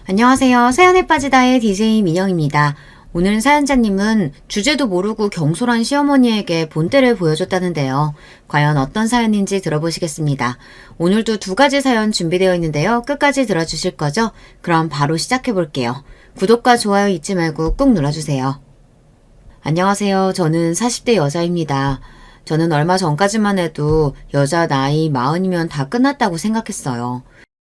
안녕하세요. 사연에 빠지다의 DJ 민영입니다. 오늘 사연자님은 주제도 모르고 경솔한 시어머니에게 본때를 보여줬다는데요. 과연 어떤 사연인지 들어보시겠습니다. 오늘도 두 가지 사연 준비되어 있는데요. 끝까지 들어주실 거죠? 그럼 바로 시작해볼게요. 구독과 좋아요 잊지 말고 꾹 눌러주세요. 안녕하세요. 저는 40대 여자입니다. 저는 얼마 전까지만 해도 여자 나이 40이면 다 끝났다고 생각했어요.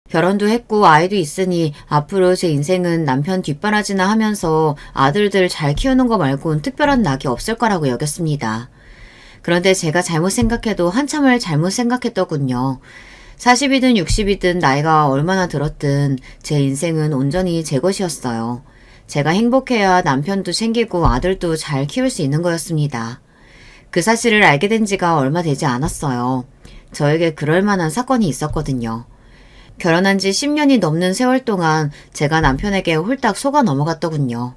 결혼도 했고 아이도 있으니 앞으로 제 인생은 남편 뒷바라지나 하면서 아들들 잘 키우는 거 말곤 특별한 낙이 없을 거라고 여겼습니다. 그런데 제가 잘못 생각해도 한참을 잘못 생각했더군요. 40이든 60이든 나이가 얼마나 들었든 제 인생은 온전히 제 것이었어요. 제가 행복해야 남편도 챙기고 아들도 잘 키울 수 있는 거였습니다. 그 사실을 알게 된 지가 얼마 되지 않았어요. 저에게 그럴 만한 사건이 있었거든요. 결혼한 지 10년이 넘는 세월 동안 제가 남편에게 홀딱 속아 넘어갔더군요.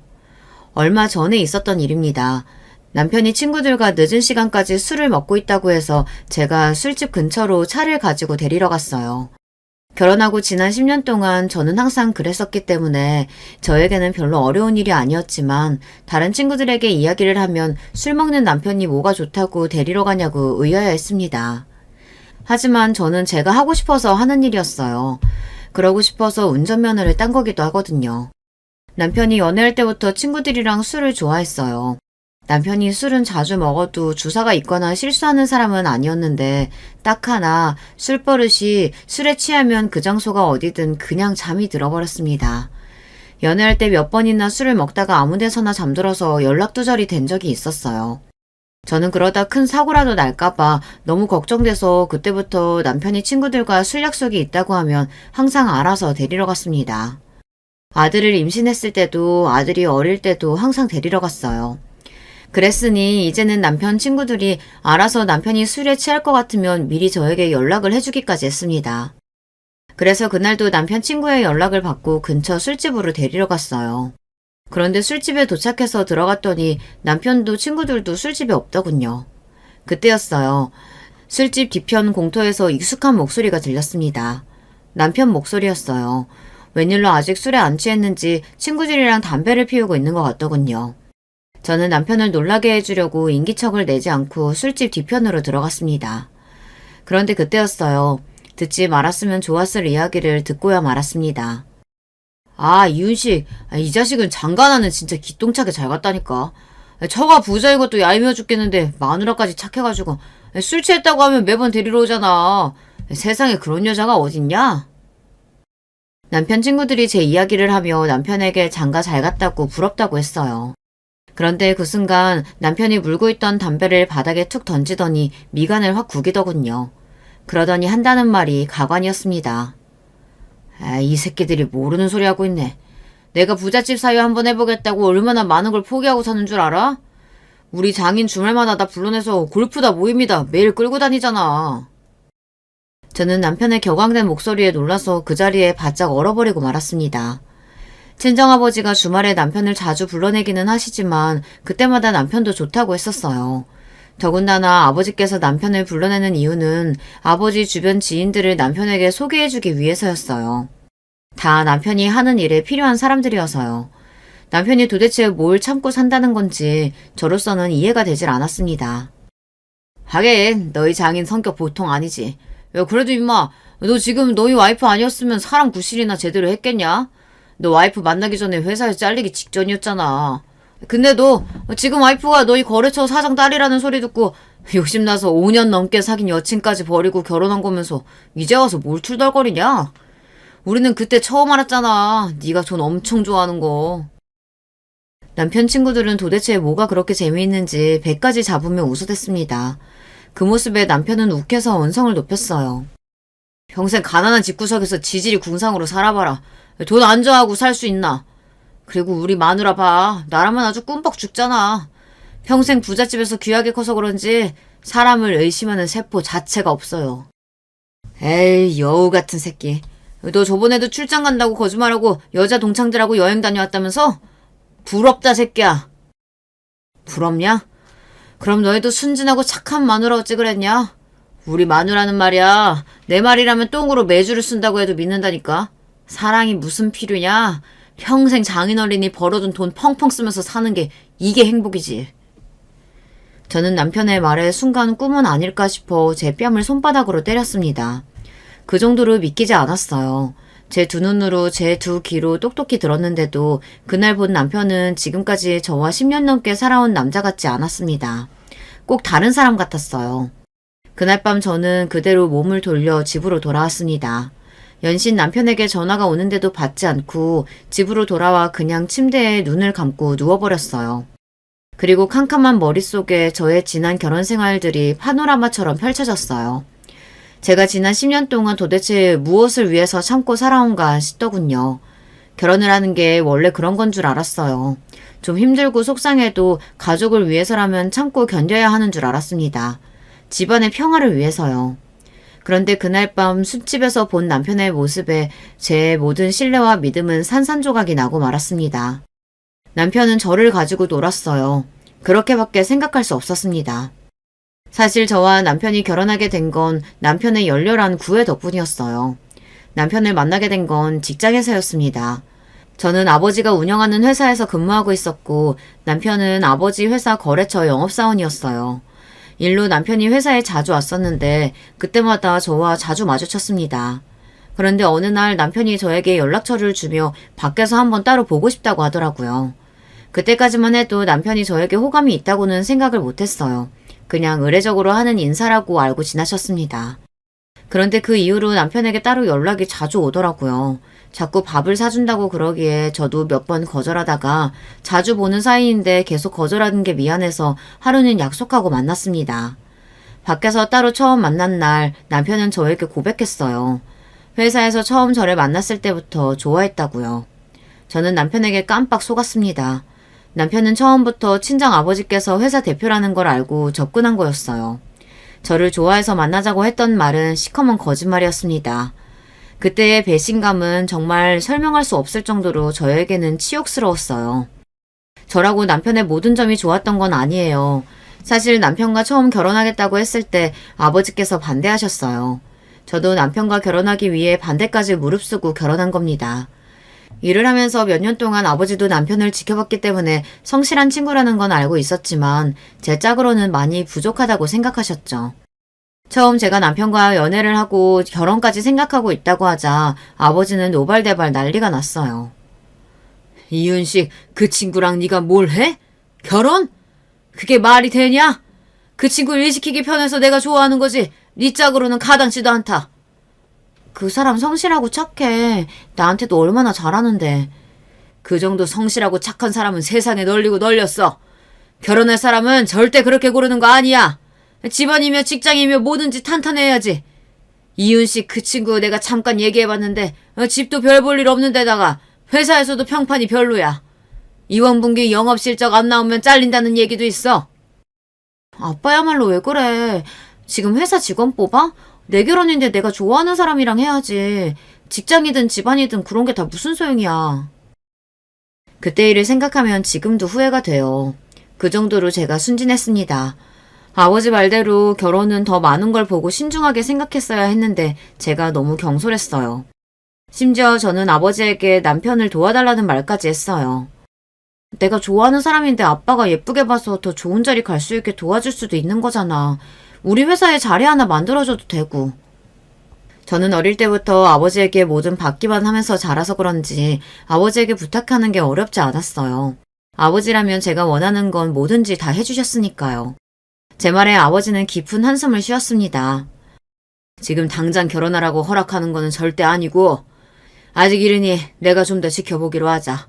얼마 전에 있었던 일입니다. 남편이 친구들과 늦은 시간까지 술을 먹고 있다고 해서 제가 술집 근처로 차를 가지고 데리러 갔어요. 결혼하고 지난 10년 동안 저는 항상 그랬었기 때문에 저에게는 별로 어려운 일이 아니었지만 다른 친구들에게 이야기를 하면 술 먹는 남편이 뭐가 좋다고 데리러 가냐고 의아해했습니다. 하지만 저는 제가 하고 싶어서 하는 일이었어요. 그러고 싶어서 운전면허를 딴 거기도 하거든요. 남편이 연애할 때부터 친구들이랑 술을 좋아했어요. 남편이 술은 자주 먹어도 주사가 있거나 실수하는 사람은 아니었는데 딱 하나 술버릇이 술에 취하면 그 장소가 어디든 그냥 잠이 들어버렸습니다. 연애할 때 몇 번이나 술을 먹다가 아무 데서나 잠들어서 연락두절이 된 적이 있었어요. 저는 그러다 큰 사고라도 날까봐 너무 걱정돼서 그때부터 남편이 친구들과 술 약속이 있다고 하면 항상 알아서 데리러 갔습니다. 아들을 임신했을 때도 아들이 어릴 때도 항상 데리러 갔어요. 그랬으니 이제는 남편 친구들이 알아서 남편이 술에 취할 것 같으면 미리 저에게 연락을 해주기까지 했습니다. 그래서 그날도 남편 친구의 연락을 받고 근처 술집으로 데리러 갔어요. 그런데 술집에 도착해서 들어갔더니 남편도 친구들도 술집에 없더군요. 그때였어요. 술집 뒤편 공터에서 익숙한 목소리가 들렸습니다. 남편 목소리였어요. 웬일로 아직 술에 안 취했는지 친구들이랑 담배를 피우고 있는 것 같더군요. 저는 남편을 놀라게 해주려고 인기척을 내지 않고 술집 뒤편으로 들어갔습니다. 그런데 그때였어요. 듣지 말았으면 좋았을 이야기를 듣고야 말았습니다. 이윤식, 이 자식은 장가나는 진짜 기똥차게 잘 갔다니까. 처가 부자인 것도 얄미워 죽겠는데 마누라까지 착해가지고 술 취했다고 하면 매번 데리러 오잖아. 세상에 그런 여자가 어딨냐? 남편 친구들이 제 이야기를 하며 남편에게 장가 잘 갔다고 부럽다고 했어요. 그런데 그 순간 남편이 물고 있던 담배를 바닥에 툭 던지더니 미간을 확 구기더군요. 그러더니 한다는 말이 가관이었습니다. 이 새끼들이 모르는 소리 하고 있네. 내가 부잣집 사유 한번 해보겠다고 얼마나 많은 걸 포기하고 사는 줄 알아? 우리 장인 주말마다 다 불러내서 골프다 모입니다. 매일 끌고 다니잖아. 저는 남편의 격앙된 목소리에 놀라서 그 자리에 바짝 얼어버리고 말았습니다. 친정아버지가 주말에 남편을 자주 불러내기는 하시지만 그때마다 남편도 좋다고 했었어요. 더군다나 아버지께서 남편을 불러내는 이유는 아버지 주변 지인들을 남편에게 소개해주기 위해서였어요. 다 남편이 하는 일에 필요한 사람들이어서요. 남편이 도대체 뭘 참고 산다는 건지 저로서는 이해가 되질 않았습니다. 하긴 너희 장인 성격 보통 아니지. 야, 그래도 임마 너 지금 너희 와이프 아니었으면 사람 구실이나 제대로 했겠냐? 너 와이프 만나기 전에 회사에서 잘리기 직전이었잖아. 근데 너 지금 와이프가 너희 거래처 사장 딸이라는 소리 듣고 욕심나서 5년 넘게 사귄 여친까지 버리고 결혼한 거면서 이제 와서 뭘 툴덜거리냐? 우리는 그때 처음 알았잖아. 네가 돈 엄청 좋아하는 거. 남편 친구들은 도대체 뭐가 그렇게 재미있는지 배까지 잡으며 웃어댔습니다. 그 모습에 남편은 욱해서 언성을 높였어요. 평생 가난한 집구석에서 지질이 궁상으로 살아봐라. 돈 안 좋아하고 살 수 있나? 그리고 우리 마누라 봐. 나라면 아주 꿈뻑 죽잖아. 평생 부잣집에서 귀하게 커서 그런지 사람을 의심하는 세포 자체가 없어요. 에이, 여우 같은 새끼. 너 저번에도 출장 간다고 거짓말하고 여자 동창들하고 여행 다녀왔다면서? 부럽다, 새끼야. 부럽냐? 그럼 너희도 순진하고 착한 마누라 어찌 그랬냐? 우리 마누라는 말이야. 내 말이라면 똥으로 매주를 쓴다고 해도 믿는다니까. 사랑이 무슨 필요냐? 평생 장인어른이 벌어둔 돈 펑펑 쓰면서 사는 게 이게 행복이지. 저는 남편의 말에 순간 꿈은 아닐까 싶어 제 뺨을 손바닥으로 때렸습니다. 그 정도로 믿기지 않았어요. 제 두 눈으로 제 두 귀로 똑똑히 들었는데도 그날 본 남편은 지금까지 저와 10년 넘게 살아온 남자 같지 않았습니다. 꼭 다른 사람 같았어요. 그날 밤 저는 그대로 몸을 돌려 집으로 돌아왔습니다. 연신 남편에게 전화가 오는데도 받지 않고 집으로 돌아와 그냥 침대에 눈을 감고 누워버렸어요. 그리고 캄캄한 머릿속에 저의 지난 결혼 생활들이 파노라마처럼 펼쳐졌어요. 제가 지난 10년 동안 도대체 무엇을 위해서 참고 살아온가 싶더군요. 결혼을 하는 게 원래 그런 건 줄 알았어요. 좀 힘들고 속상해도 가족을 위해서라면 참고 견뎌야 하는 줄 알았습니다. 집안의 평화를 위해서요. 그런데 그날 밤 술집에서 본 남편의 모습에 제 모든 신뢰와 믿음은 산산조각이 나고 말았습니다. 남편은 저를 가지고 놀았어요. 그렇게밖에 생각할 수 없었습니다. 사실 저와 남편이 결혼하게 된 건 남편의 열렬한 구애 덕분이었어요. 남편을 만나게 된 건 직장에서였습니다. 저는 아버지가 운영하는 회사에서 근무하고 있었고 남편은 아버지 회사 거래처 영업사원이었어요. 일로 남편이 회사에 자주 왔었는데 그때마다 저와 자주 마주쳤습니다. 그런데 어느 날 남편이 저에게 연락처를 주며 밖에서 한번 따로 보고 싶다고 하더라고요. 그때까지만 해도 남편이 저에게 호감이 있다고는 생각을 못했어요. 그냥 의례적으로 하는 인사라고 알고 지나쳤습니다. 그런데 그 이후로 남편에게 따로 연락이 자주 오더라고요. 자꾸 밥을 사준다고 그러기에 저도 몇 번 거절하다가 자주 보는 사이인데 계속 거절하는 게 미안해서 하루는 약속하고 만났습니다. 밖에서 따로 처음 만난 날 남편은 저에게 고백했어요. 회사에서 처음 저를 만났을 때부터 좋아했다고요. 저는 남편에게 깜빡 속았습니다. 남편은 처음부터 친정 아버지께서 회사 대표라는 걸 알고 접근한 거였어요. 저를 좋아해서 만나자고 했던 말은 시커먼 거짓말이었습니다. 그때의 배신감은 정말 설명할 수 없을 정도로 저에게는 치욕스러웠어요. 저라고 남편의 모든 점이 좋았던 건 아니에요. 사실 남편과 처음 결혼하겠다고 했을 때 아버지께서 반대하셨어요. 저도 남편과 결혼하기 위해 반대까지 무릅쓰고 결혼한 겁니다. 일을 하면서 몇 년 동안 아버지도 남편을 지켜봤기 때문에 성실한 친구라는 건 알고 있었지만 제 짝으로는 많이 부족하다고 생각하셨죠. 처음 제가 남편과 연애를 하고 결혼까지 생각하고 있다고 하자 아버지는 노발대발 난리가 났어요. 이윤식, 그 친구랑 네가 뭘 해? 결혼? 그게 말이 되냐? 그 친구 일 시키기 편해서 내가 좋아하는 거지. 네 짝으로는 가당치도 않다. 그 사람 성실하고 착해. 나한테도 얼마나 잘하는데. 그 정도 성실하고 착한 사람은 세상에 널리고 널렸어. 결혼할 사람은 절대 그렇게 고르는 거 아니야. 집안이며 직장이며 뭐든지 탄탄해야지. 이윤식 그 친구 내가 잠깐 얘기해봤는데 집도 별 볼 일 없는 데다가 회사에서도 평판이 별로야. 이번 분기 영업 실적 안 나오면 잘린다는 얘기도 있어. 아빠야말로 왜 그래. 지금 회사 직원 뽑아? 내 결혼인데 내가 좋아하는 사람이랑 해야지. 직장이든 집안이든 그런 게 다 무슨 소용이야. 그때 일을 생각하면 지금도 후회가 돼요. 그 정도로 제가 순진했습니다. 아버지 말대로 결혼은 더 많은 걸 보고 신중하게 생각했어야 했는데 제가 너무 경솔했어요. 심지어 저는 아버지에게 남편을 도와달라는 말까지 했어요. 내가 좋아하는 사람인데 아빠가 예쁘게 봐서 더 좋은 자리 갈 수 있게 도와줄 수도 있는 거잖아. 우리 회사에 자리 하나 만들어줘도 되고. 저는 어릴 때부터 아버지에게 뭐든 받기만 하면서 자라서 그런지 아버지에게 부탁하는 게 어렵지 않았어요. 아버지라면 제가 원하는 건 뭐든지 다 해주셨으니까요. 제 말에 아버지는 깊은 한숨을 쉬었습니다. 지금 당장 결혼하라고 허락하는 거는 절대 아니고 아직 이르니 내가 좀 더 지켜보기로 하자.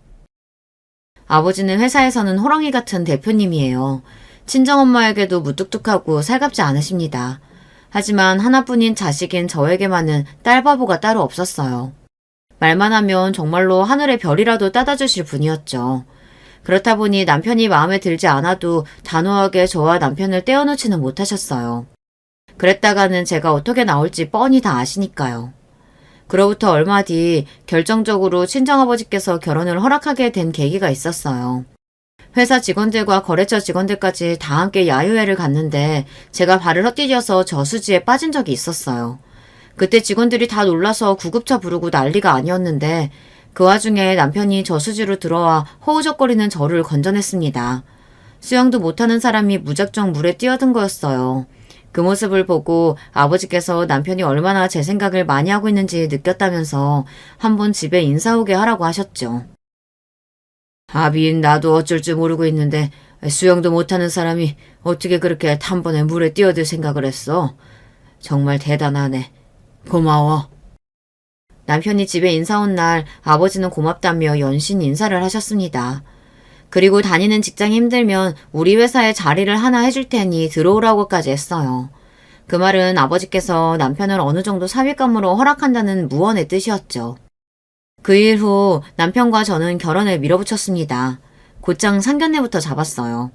아버지는 회사에서는 호랑이 같은 대표님이에요. 친정엄마에게도 무뚝뚝하고 살갑지 않으십니다. 하지만 하나뿐인 자식인 저에게만은 딸바보가 따로 없었어요. 말만 하면 정말로 하늘의 별이라도 따다 주실 분이었죠. 그렇다 보니 남편이 마음에 들지 않아도 단호하게 저와 남편을 떼어놓지는 못하셨어요. 그랬다가는 제가 어떻게 나올지 뻔히 다 아시니까요. 그로부터 얼마 뒤 결정적으로 친정아버지께서 결혼을 허락하게 된 계기가 있었어요. 회사 직원들과 거래처 직원들까지 다 함께 야유회를 갔는데 제가 발을 헛디뎌서 저수지에 빠진 적이 있었어요. 그때 직원들이 다 놀라서 구급차 부르고 난리가 아니었는데 그 와중에 남편이 저수지로 들어와 허우적거리는 저를 건져냈습니다. 수영도 못하는 사람이 무작정 물에 뛰어든 거였어요. 그 모습을 보고 아버지께서 남편이 얼마나 제 생각을 많이 하고 있는지 느꼈다면서 한번 집에 인사 오게 하라고 하셨죠. 아빈, 나도 어쩔 줄 모르고 있는데 수영도 못하는 사람이 어떻게 그렇게 단번에 물에 뛰어들 생각을 했어? 정말 대단하네. 고마워. 남편이 집에 인사 온 날 아버지는 고맙다며 연신 인사를 하셨습니다. 그리고 다니는 직장이 힘들면 우리 회사에 자리를 하나 해줄 테니 들어오라고까지 했어요. 그 말은 아버지께서 남편을 어느 정도 사윗감으로 허락한다는 무언의 뜻이었죠. 그 일 후 남편과 저는 결혼을 밀어붙였습니다. 곧장 상견례부터 잡았어요.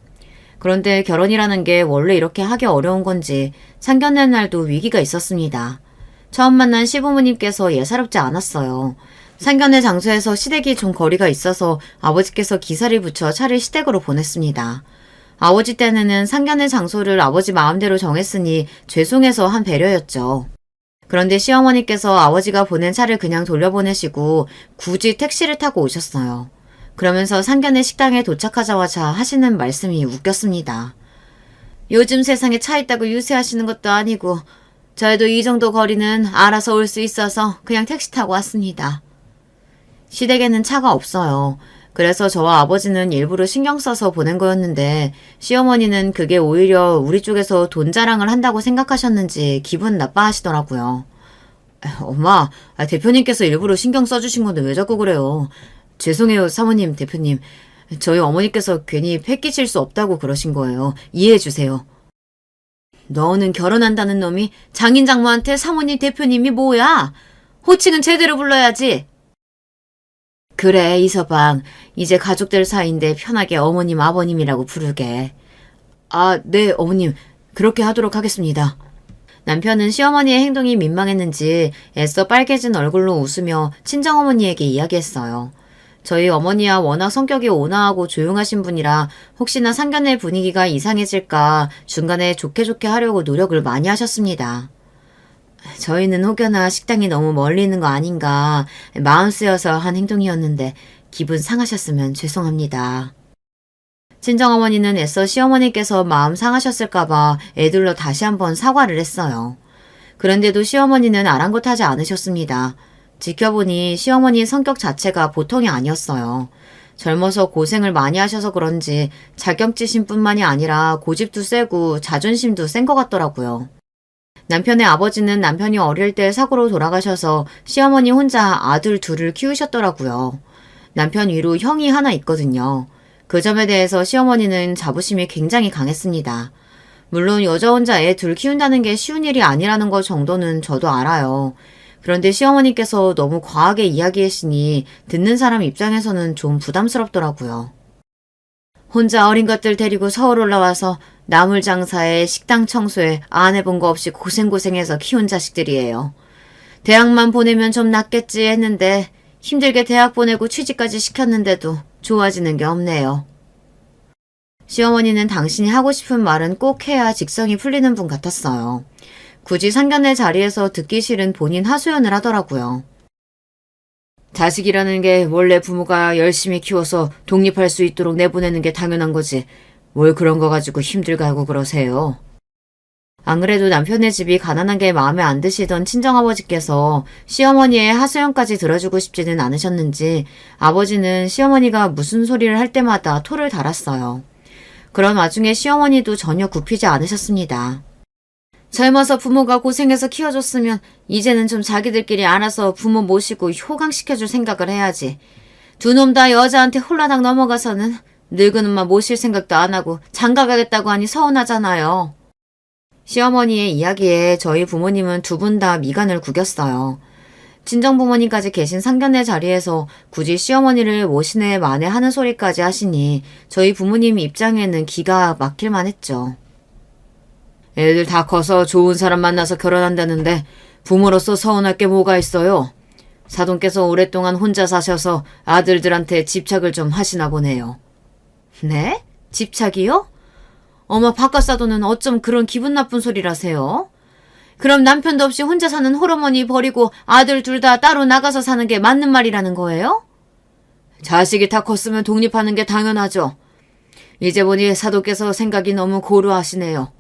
그런데 결혼이라는 게 원래 이렇게 하기 어려운 건지 상견례 날도 위기가 있었습니다. 처음 만난 시부모님께서 예사롭지 않았어요. 상견례 장소에서 시댁이 좀 거리가 있어서 아버지께서 기사를 붙여 차를 시댁으로 보냈습니다. 아버지 때는 상견례 장소를 아버지 마음대로 정했으니 죄송해서 한 배려였죠. 그런데 시어머니께서 아버지가 보낸 차를 그냥 돌려보내시고 굳이 택시를 타고 오셨어요. 그러면서 상견례 식당에 도착하자마자 하시는 말씀이 웃겼습니다. 요즘 세상에 차 있다고 유세하시는 것도 아니고 저희도 이 정도 거리는 알아서 올 수 있어서 그냥 택시 타고 왔습니다. 시댁에는 차가 없어요. 그래서 저와 아버지는 일부러 신경 써서 보낸 거였는데 시어머니는 그게 오히려 우리 쪽에서 돈 자랑을 한다고 생각하셨는지 기분 나빠하시더라고요. 엄마, 대표님께서 일부러 신경 써주신 건데 왜 자꾸 그래요? 죄송해요, 사모님, 대표님. 저희 어머니께서 괜히 패 끼칠 수 없다고 그러신 거예요. 이해해 주세요. 너는 결혼한다는 놈이 장인 장모한테 사모님, 대표님이 뭐야? 호칭은 제대로 불러야지. 그래, 이서방. 이제 가족들 사이인데 편하게 어머님, 아버님이라고 부르게. 아, 네, 어머님. 그렇게 하도록 하겠습니다. 남편은 시어머니의 행동이 민망했는지 애써 빨개진 얼굴로 웃으며 친정어머니에게 이야기했어요. 저희 어머니야 워낙 성격이 온화하고 조용하신 분이라 혹시나 상견례 분위기가 이상해질까 중간에 좋게 하려고 노력을 많이 하셨습니다. 저희는 혹여나 식당이 너무 멀리 있는 거 아닌가 마음 쓰여서 한 행동이었는데 기분 상하셨으면 죄송합니다. 친정어머니는 애써 시어머니께서 마음 상하셨을까봐 애들러 다시 한번 사과를 했어요. 그런데도 시어머니는 아랑곳하지 않으셨습니다. 지켜보니 시어머니 성격 자체가 보통이 아니었어요. 젊어서 고생을 많이 하셔서 그런지 자격지심 뿐만이 아니라 고집도 세고 자존심도 센 것 같더라고요. 남편의 아버지는 남편이 어릴 때 사고로 돌아가셔서 시어머니 혼자 아들 둘을 키우셨더라고요. 남편 위로 형이 하나 있거든요. 그 점에 대해서 시어머니는 자부심이 굉장히 강했습니다. 물론 여자 혼자 애 둘 키운다는 게 쉬운 일이 아니라는 것 정도는 저도 알아요. 그런데 시어머니께서 너무 과하게 이야기하시니 듣는 사람 입장에서는 좀 부담스럽더라고요. 혼자 어린 것들 데리고 서울 올라와서 나물 장사에 식당 청소에 안 해본 거 없이 고생해서 키운 자식들이에요. 대학만 보내면 좀 낫겠지 했는데 힘들게 대학 보내고 취직까지 시켰는데도 좋아지는 게 없네요. 시어머니는 당신이 하고 싶은 말은 꼭 해야 직성이 풀리는 분 같았어요. 굳이 상견례 자리에서 듣기 싫은 본인 하소연을 하더라고요. 자식이라는 게 원래 부모가 열심히 키워서 독립할 수 있도록 내보내는 게 당연한 거지. 뭘 그런 거 가지고 힘들게 하고 그러세요. 안 그래도 남편의 집이 가난한 게 마음에 안 드시던 친정아버지께서 시어머니의 하소연까지 들어주고 싶지는 않으셨는지 아버지는 시어머니가 무슨 소리를 할 때마다 토를 달았어요. 그런 와중에 시어머니도 전혀 굽히지 않으셨습니다. 젊어서 부모가 고생해서 키워줬으면 이제는 좀 자기들끼리 알아서 부모 모시고 효강시켜줄 생각을 해야지. 두 놈 다 여자한테 홀라당 넘어가서는 늙은 엄마 모실 생각도 안 하고 장가가겠다고 하니 서운하잖아요. 시어머니의 이야기에 저희 부모님은 두 분 다 미간을 구겼어요. 친정부모님까지 계신 상견례 자리에서 굳이 시어머니를 모시네 마네 하는 소리까지 하시니 저희 부모님 입장에는 기가 막힐만 했죠. 애들 다 커서 좋은 사람 만나서 결혼한다는데 부모로서 서운할 게 뭐가 있어요. 사돈께서 오랫동안 혼자 사셔서 아들들한테 집착을 좀 하시나 보네요. 네? 집착이요? 어머 바깥사돈은 어쩜 그런 기분 나쁜 소리라세요? 그럼 남편도 없이 혼자 사는 홀어머니 버리고 아들 둘 다 따로 나가서 사는 게 맞는 말이라는 거예요? 자식이 다 컸으면 독립하는 게 당연하죠. 이제 보니 사도께서 생각이 너무 고루하시네요.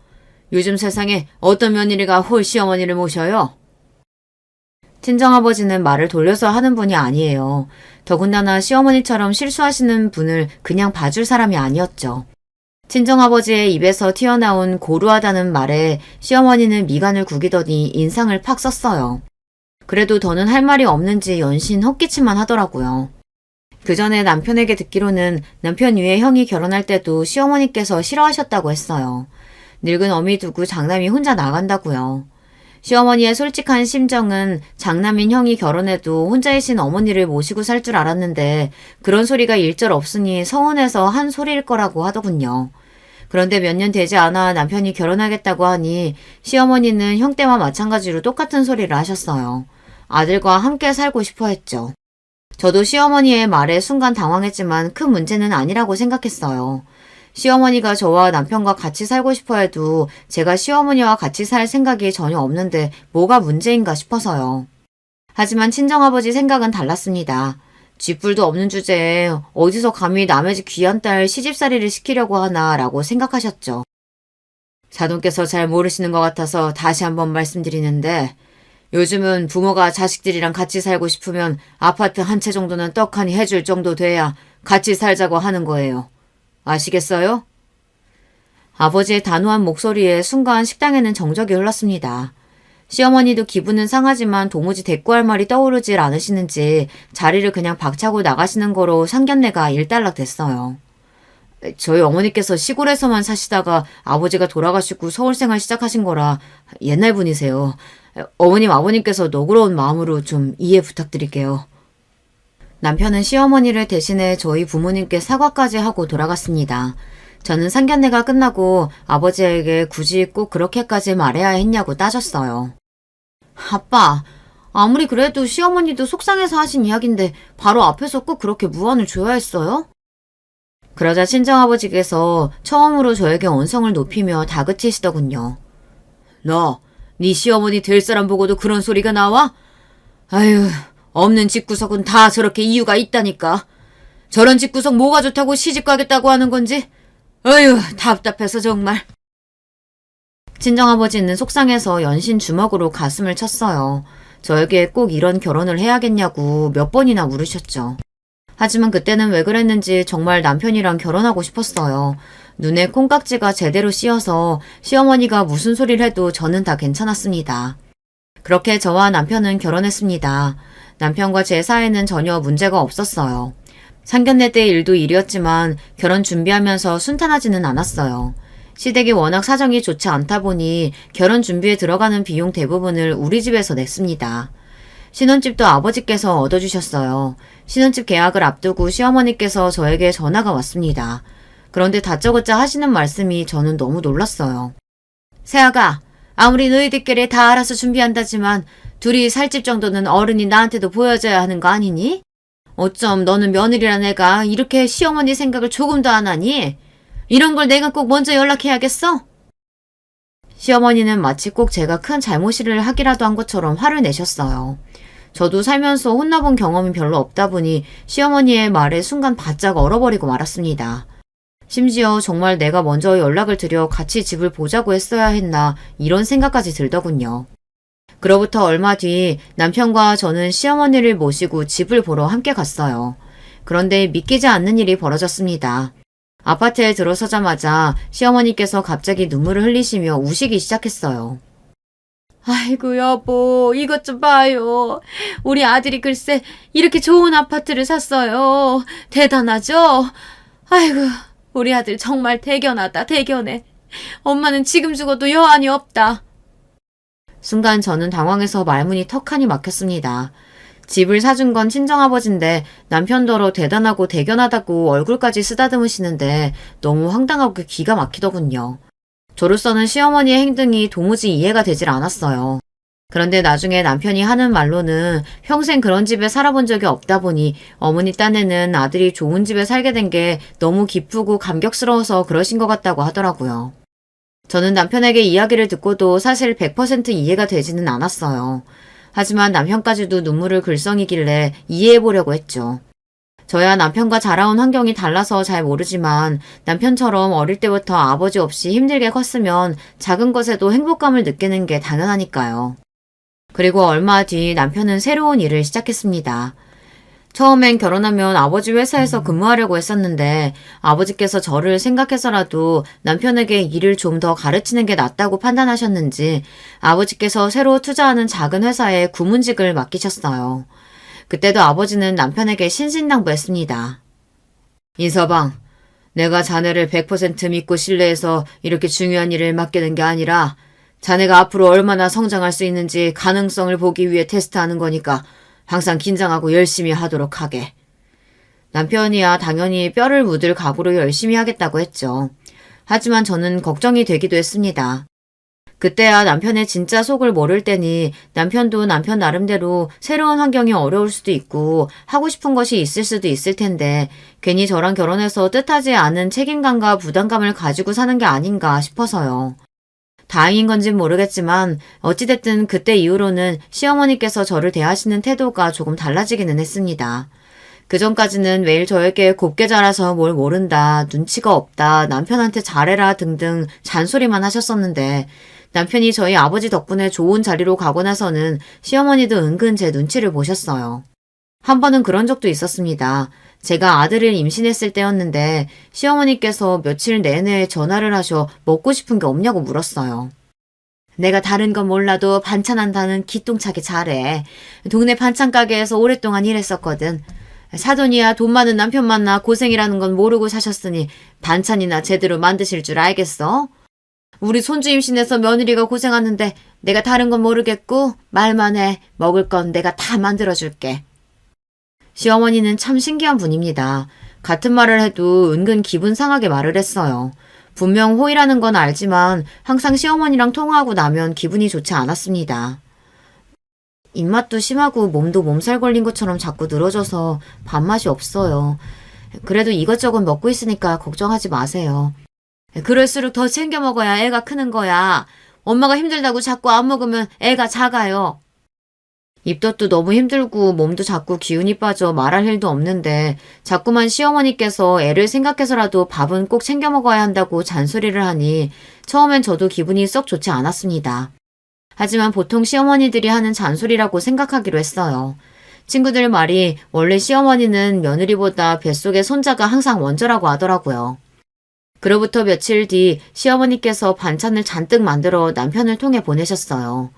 요즘 세상에 어떤 며느리가 홀 시어머니를 모셔요? 친정아버지는 말을 돌려서 하는 분이 아니에요. 더군다나 시어머니처럼 실수하시는 분을 그냥 봐줄 사람이 아니었죠. 친정아버지의 입에서 튀어나온 고루하다는 말에 시어머니는 미간을 구기더니 인상을 팍 썼어요. 그래도 더는 할 말이 없는지 연신 헛기침만 하더라고요. 그 전에 남편에게 듣기로는 남편 위에 형이 결혼할 때도 시어머니께서 싫어하셨다고 했어요. 늙은 어미 두고 장남이 혼자 나간다고요. 시어머니의 솔직한 심정은 장남인 형이 결혼해도 혼자이신 어머니를 모시고 살 줄 알았는데 그런 소리가 일절 없으니 서운해서 한 소리일 거라고 하더군요. 그런데 몇 년 되지 않아 남편이 결혼하겠다고 하니 시어머니는 형 때와 마찬가지로 똑같은 소리를 하셨어요. 아들과 함께 살고 싶어 했죠. 저도 시어머니의 말에 순간 당황했지만 큰 문제는 아니라고 생각했어요. 시어머니가 저와 남편과 같이 살고 싶어 해도 제가 시어머니와 같이 살 생각이 전혀 없는데 뭐가 문제인가 싶어서요. 하지만 친정아버지 생각은 달랐습니다. 쥐뿔도 없는 주제에 어디서 감히 남의 집 귀한 딸 시집살이를 시키려고 하나라고 생각하셨죠. 사돈께서 잘 모르시는 것 같아서 다시 한번 말씀드리는데 요즘은 부모가 자식들이랑 같이 살고 싶으면 아파트 한 채 정도는 떡하니 해줄 정도 돼야 같이 살자고 하는 거예요. 아시겠어요? 아버지의 단호한 목소리에 순간 식당에는 정적이 흘렀습니다. 시어머니도 기분은 상하지만 도무지 대꾸할 말이 떠오르질 않으시는지 자리를 그냥 박차고 나가시는 거로 상견례가 일단락 됐어요. 저희 어머니께서 시골에서만 사시다가 아버지가 돌아가시고 서울 생활 시작하신 거라 옛날 분이세요. 어머님 아버님께서 너그러운 마음으로 좀 이해 부탁드릴게요. 남편은 시어머니를 대신해 저희 부모님께 사과까지 하고 돌아갔습니다. 저는 상견례가 끝나고 아버지에게 굳이 꼭 그렇게까지 말해야 했냐고 따졌어요. 아빠, 아무리 그래도 시어머니도 속상해서 하신 이야기인데 바로 앞에서 꼭 그렇게 무안을 줘야 했어요? 그러자 친정아버지께서 처음으로 저에게 언성을 높이며 다그치시더군요. 너, 네 시어머니 될 사람 보고도 그런 소리가 나와? 아유, 없는 집구석은 다 저렇게 이유가 있다니까. 저런 집구석 뭐가 좋다고 시집 가겠다고 하는 건지. 어휴, 답답해서 정말. 친정아버지는 속상해서 연신 주먹으로 가슴을 쳤어요. 저에게 꼭 이런 결혼을 해야겠냐고 몇 번이나 물으셨죠. 하지만 그때는 왜 그랬는지 정말 남편이랑 결혼하고 싶었어요. 눈에 콩깍지가 제대로 씌어서 시어머니가 무슨 소리를 해도 저는 다 괜찮았습니다. 그렇게 저와 남편은 결혼했습니다. 남편과 제 사이는 전혀 문제가 없었어요. 상견례 때 일도 일이었지만 결혼 준비하면서 순탄하지는 않았어요. 시댁이 워낙 사정이 좋지 않다 보니 결혼 준비에 들어가는 비용 대부분을 우리 집에서 냈습니다. 신혼집도 아버지께서 얻어주셨어요. 신혼집 계약을 앞두고 시어머니께서 저에게 전화가 왔습니다. 그런데 다짜고짜 하시는 말씀이 저는 너무 놀랐어요. 새아가, 아무리 너희들끼리 다 알아서 준비한다지만 둘이 살 집 정도는 어른이 나한테도 보여줘야 하는 거 아니니? 어쩜 너는 며느리란 애가 이렇게 시어머니 생각을 조금도 안 하니? 이런 걸 내가 꼭 먼저 연락해야겠어? 시어머니는 마치 꼭 제가 큰 잘못을 하기라도 한 것처럼 화를 내셨어요. 저도 살면서 혼나본 경험이 별로 없다 보니 시어머니의 말에 순간 바짝 얼어버리고 말았습니다. 심지어 정말 내가 먼저 연락을 드려 같이 집을 보자고 했어야 했나 이런 생각까지 들더군요. 그로부터 얼마 뒤 남편과 저는 시어머니를 모시고 집을 보러 함께 갔어요. 그런데 믿기지 않는 일이 벌어졌습니다. 아파트에 들어서자마자 시어머니께서 갑자기 눈물을 흘리시며 우시기 시작했어요. 아이고 여보, 이것 좀 봐요. 우리 아들이 글쎄 이렇게 좋은 아파트를 샀어요. 대단하죠? 아이고, 우리 아들 정말 대견하다, 대견해. 엄마는 지금 죽어도 여한이 없다. 순간 저는 당황해서 말문이 턱하니 막혔습니다. 집을 사준 건 친정아버지인데 남편더러 대단하고 대견하다고 얼굴까지 쓰다듬으시는데 너무 황당하고 기가 막히더군요. 저로서는 시어머니의 행동이 도무지 이해가 되질 않았어요. 그런데 나중에 남편이 하는 말로는 평생 그런 집에 살아본 적이 없다 보니 어머니 딴에는 아들이 좋은 집에 살게 된 게 너무 기쁘고 감격스러워서 그러신 것 같다고 하더라고요. 저는 남편에게 이야기를 듣고도 사실 100% 이해가 되지는 않았어요. 하지만 남편까지도 눈물을 글썽이길래 이해해보려고 했죠. 저야 남편과 자라온 환경이 달라서 잘 모르지만 남편처럼 어릴 때부터 아버지 없이 힘들게 컸으면 작은 것에도 행복감을 느끼는 게 당연하니까요. 그리고 얼마 뒤 남편은 새로운 일을 시작했습니다. 처음엔 결혼하면 아버지 회사에서 근무하려고 했었는데 아버지께서 저를 생각해서라도 남편에게 일을 좀 더 가르치는 게 낫다고 판단하셨는지 아버지께서 새로 투자하는 작은 회사에 구문직을 맡기셨어요. 그때도 아버지는 남편에게 신신당부했습니다. 인서방, 내가 자네를 100% 믿고 신뢰해서 이렇게 중요한 일을 맡기는 게 아니라 자네가 앞으로 얼마나 성장할 수 있는지 가능성을 보기 위해 테스트하는 거니까 항상 긴장하고 열심히 하도록 하게. 남편이야 당연히 뼈를 묻을 각오로 열심히 하겠다고 했죠. 하지만 저는 걱정이 되기도 했습니다. 그때야 남편의 진짜 속을 모를 때니 남편도 남편 나름대로 새로운 환경이 어려울 수도 있고 하고 싶은 것이 있을 수도 있을 텐데 괜히 저랑 결혼해서 뜻하지 않은 책임감과 부담감을 가지고 사는 게 아닌가 싶어서요. 다행인 건진 모르겠지만 어찌됐든 그때 이후로는 시어머니께서 저를 대하시는 태도가 조금 달라지기는 했습니다. 그전까지는 매일 저에게 곱게 자라서 뭘 모른다, 눈치가 없다, 남편한테 잘해라 등등 잔소리만 하셨었는데 남편이 저희 아버지 덕분에 좋은 자리로 가고 나서는 시어머니도 은근 제 눈치를 보셨어요. 한 번은 그런 적도 있었습니다. 제가 아들을 임신했을 때였는데 시어머니께서 며칠 내내 전화를 하셔 먹고 싶은 게 없냐고 물었어요. 내가 다른 건 몰라도 반찬한다는 기똥차게 잘해. 동네 반찬 가게에서 오랫동안 일했었거든. 사돈이야 돈 많은 남편 만나 고생이라는 건 모르고 사셨으니 반찬이나 제대로 만드실 줄 알겠어? 우리 손주 임신해서 며느리가 고생하는데 내가 다른 건 모르겠고 말만 해. 먹을 건 내가 다 만들어줄게. 시어머니는 참 신기한 분입니다. 같은 말을 해도 은근 기분 상하게 말을 했어요. 분명 호의라는 건 알지만 항상 시어머니랑 통화하고 나면 기분이 좋지 않았습니다. 입맛도 심하고 몸도 몸살 걸린 것처럼 자꾸 늘어져서 밥맛이 없어요. 그래도 이것저것 먹고 있으니까 걱정하지 마세요. 그럴수록 더 챙겨 먹어야 애가 크는 거야. 엄마가 힘들다고 자꾸 안 먹으면 애가 작아요. 입덧도 너무 힘들고 몸도 자꾸 기운이 빠져 말할 일도 없는데 자꾸만 시어머니께서 애를 생각해서라도 밥은 꼭 챙겨 먹어야 한다고 잔소리를 하니 처음엔 저도 기분이 썩 좋지 않았습니다. 하지만 보통 시어머니들이 하는 잔소리라고 생각하기로 했어요. 친구들 말이 원래 시어머니는 며느리보다 뱃속의 손자가 항상 먼저라고 하더라고요. 그로부터 며칠 뒤 시어머니께서 반찬을 잔뜩 만들어 남편을 통해 보내셨어요.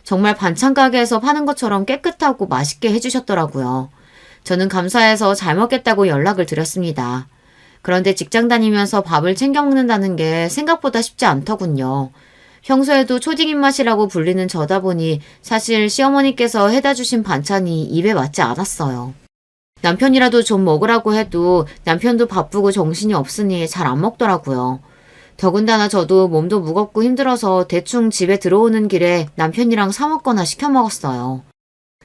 정말 반찬 가게에서 파는 것처럼 깨끗하고 맛있게 해주셨더라고요. 저는 감사해서 잘 먹겠다고 연락을 드렸습니다. 그런데 직장 다니면서 밥을 챙겨 먹는다는 게 생각보다 쉽지 않더군요. 평소에도 초딩 입맛이라고 불리는 저다 보니 사실 시어머니께서 해다 주신 반찬이 입에 맞지 않았어요. 남편이라도 좀 먹으라고 해도 남편도 바쁘고 정신이 없으니 잘 안 먹더라고요. 더군다나 저도 몸도 무겁고 힘들어서 대충 집에 들어오는 길에 남편이랑 사 먹거나 시켜 먹었어요.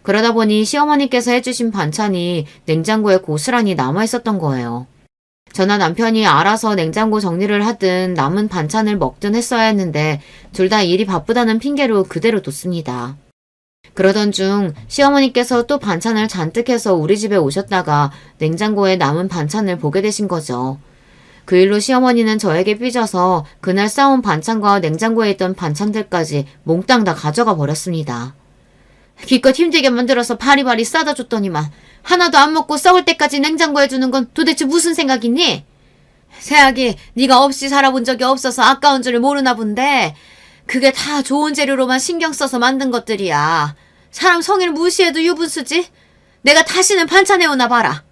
그러다 보니 시어머니께서 해주신 반찬이 냉장고에 고스란히 남아있었던 거예요. 저나 남편이 알아서 냉장고 정리를 하든 남은 반찬을 먹든 했어야 했는데 둘 다 일이 바쁘다는 핑계로 그대로 뒀습니다. 그러던 중 시어머니께서 또 반찬을 잔뜩 해서 우리 집에 오셨다가 냉장고에 남은 반찬을 보게 되신 거죠. 그 일로 시어머니는 저에게 삐져서 그날 싸온 반찬과 냉장고에 있던 반찬들까지 몽땅 다 가져가 버렸습니다. 기껏 힘들게 만들어서 바리바리 싸다 줬더니만 하나도 안 먹고 썩을 때까지 냉장고에 두는 건 도대체 무슨 생각이니? 새아기 네가 없이 살아본 적이 없어서 아까운 줄을 모르나 본데 그게 다 좋은 재료로만 신경 써서 만든 것들이야. 사람 성의를 무시해도 유분수지? 내가 다시는 반찬해오나 봐라.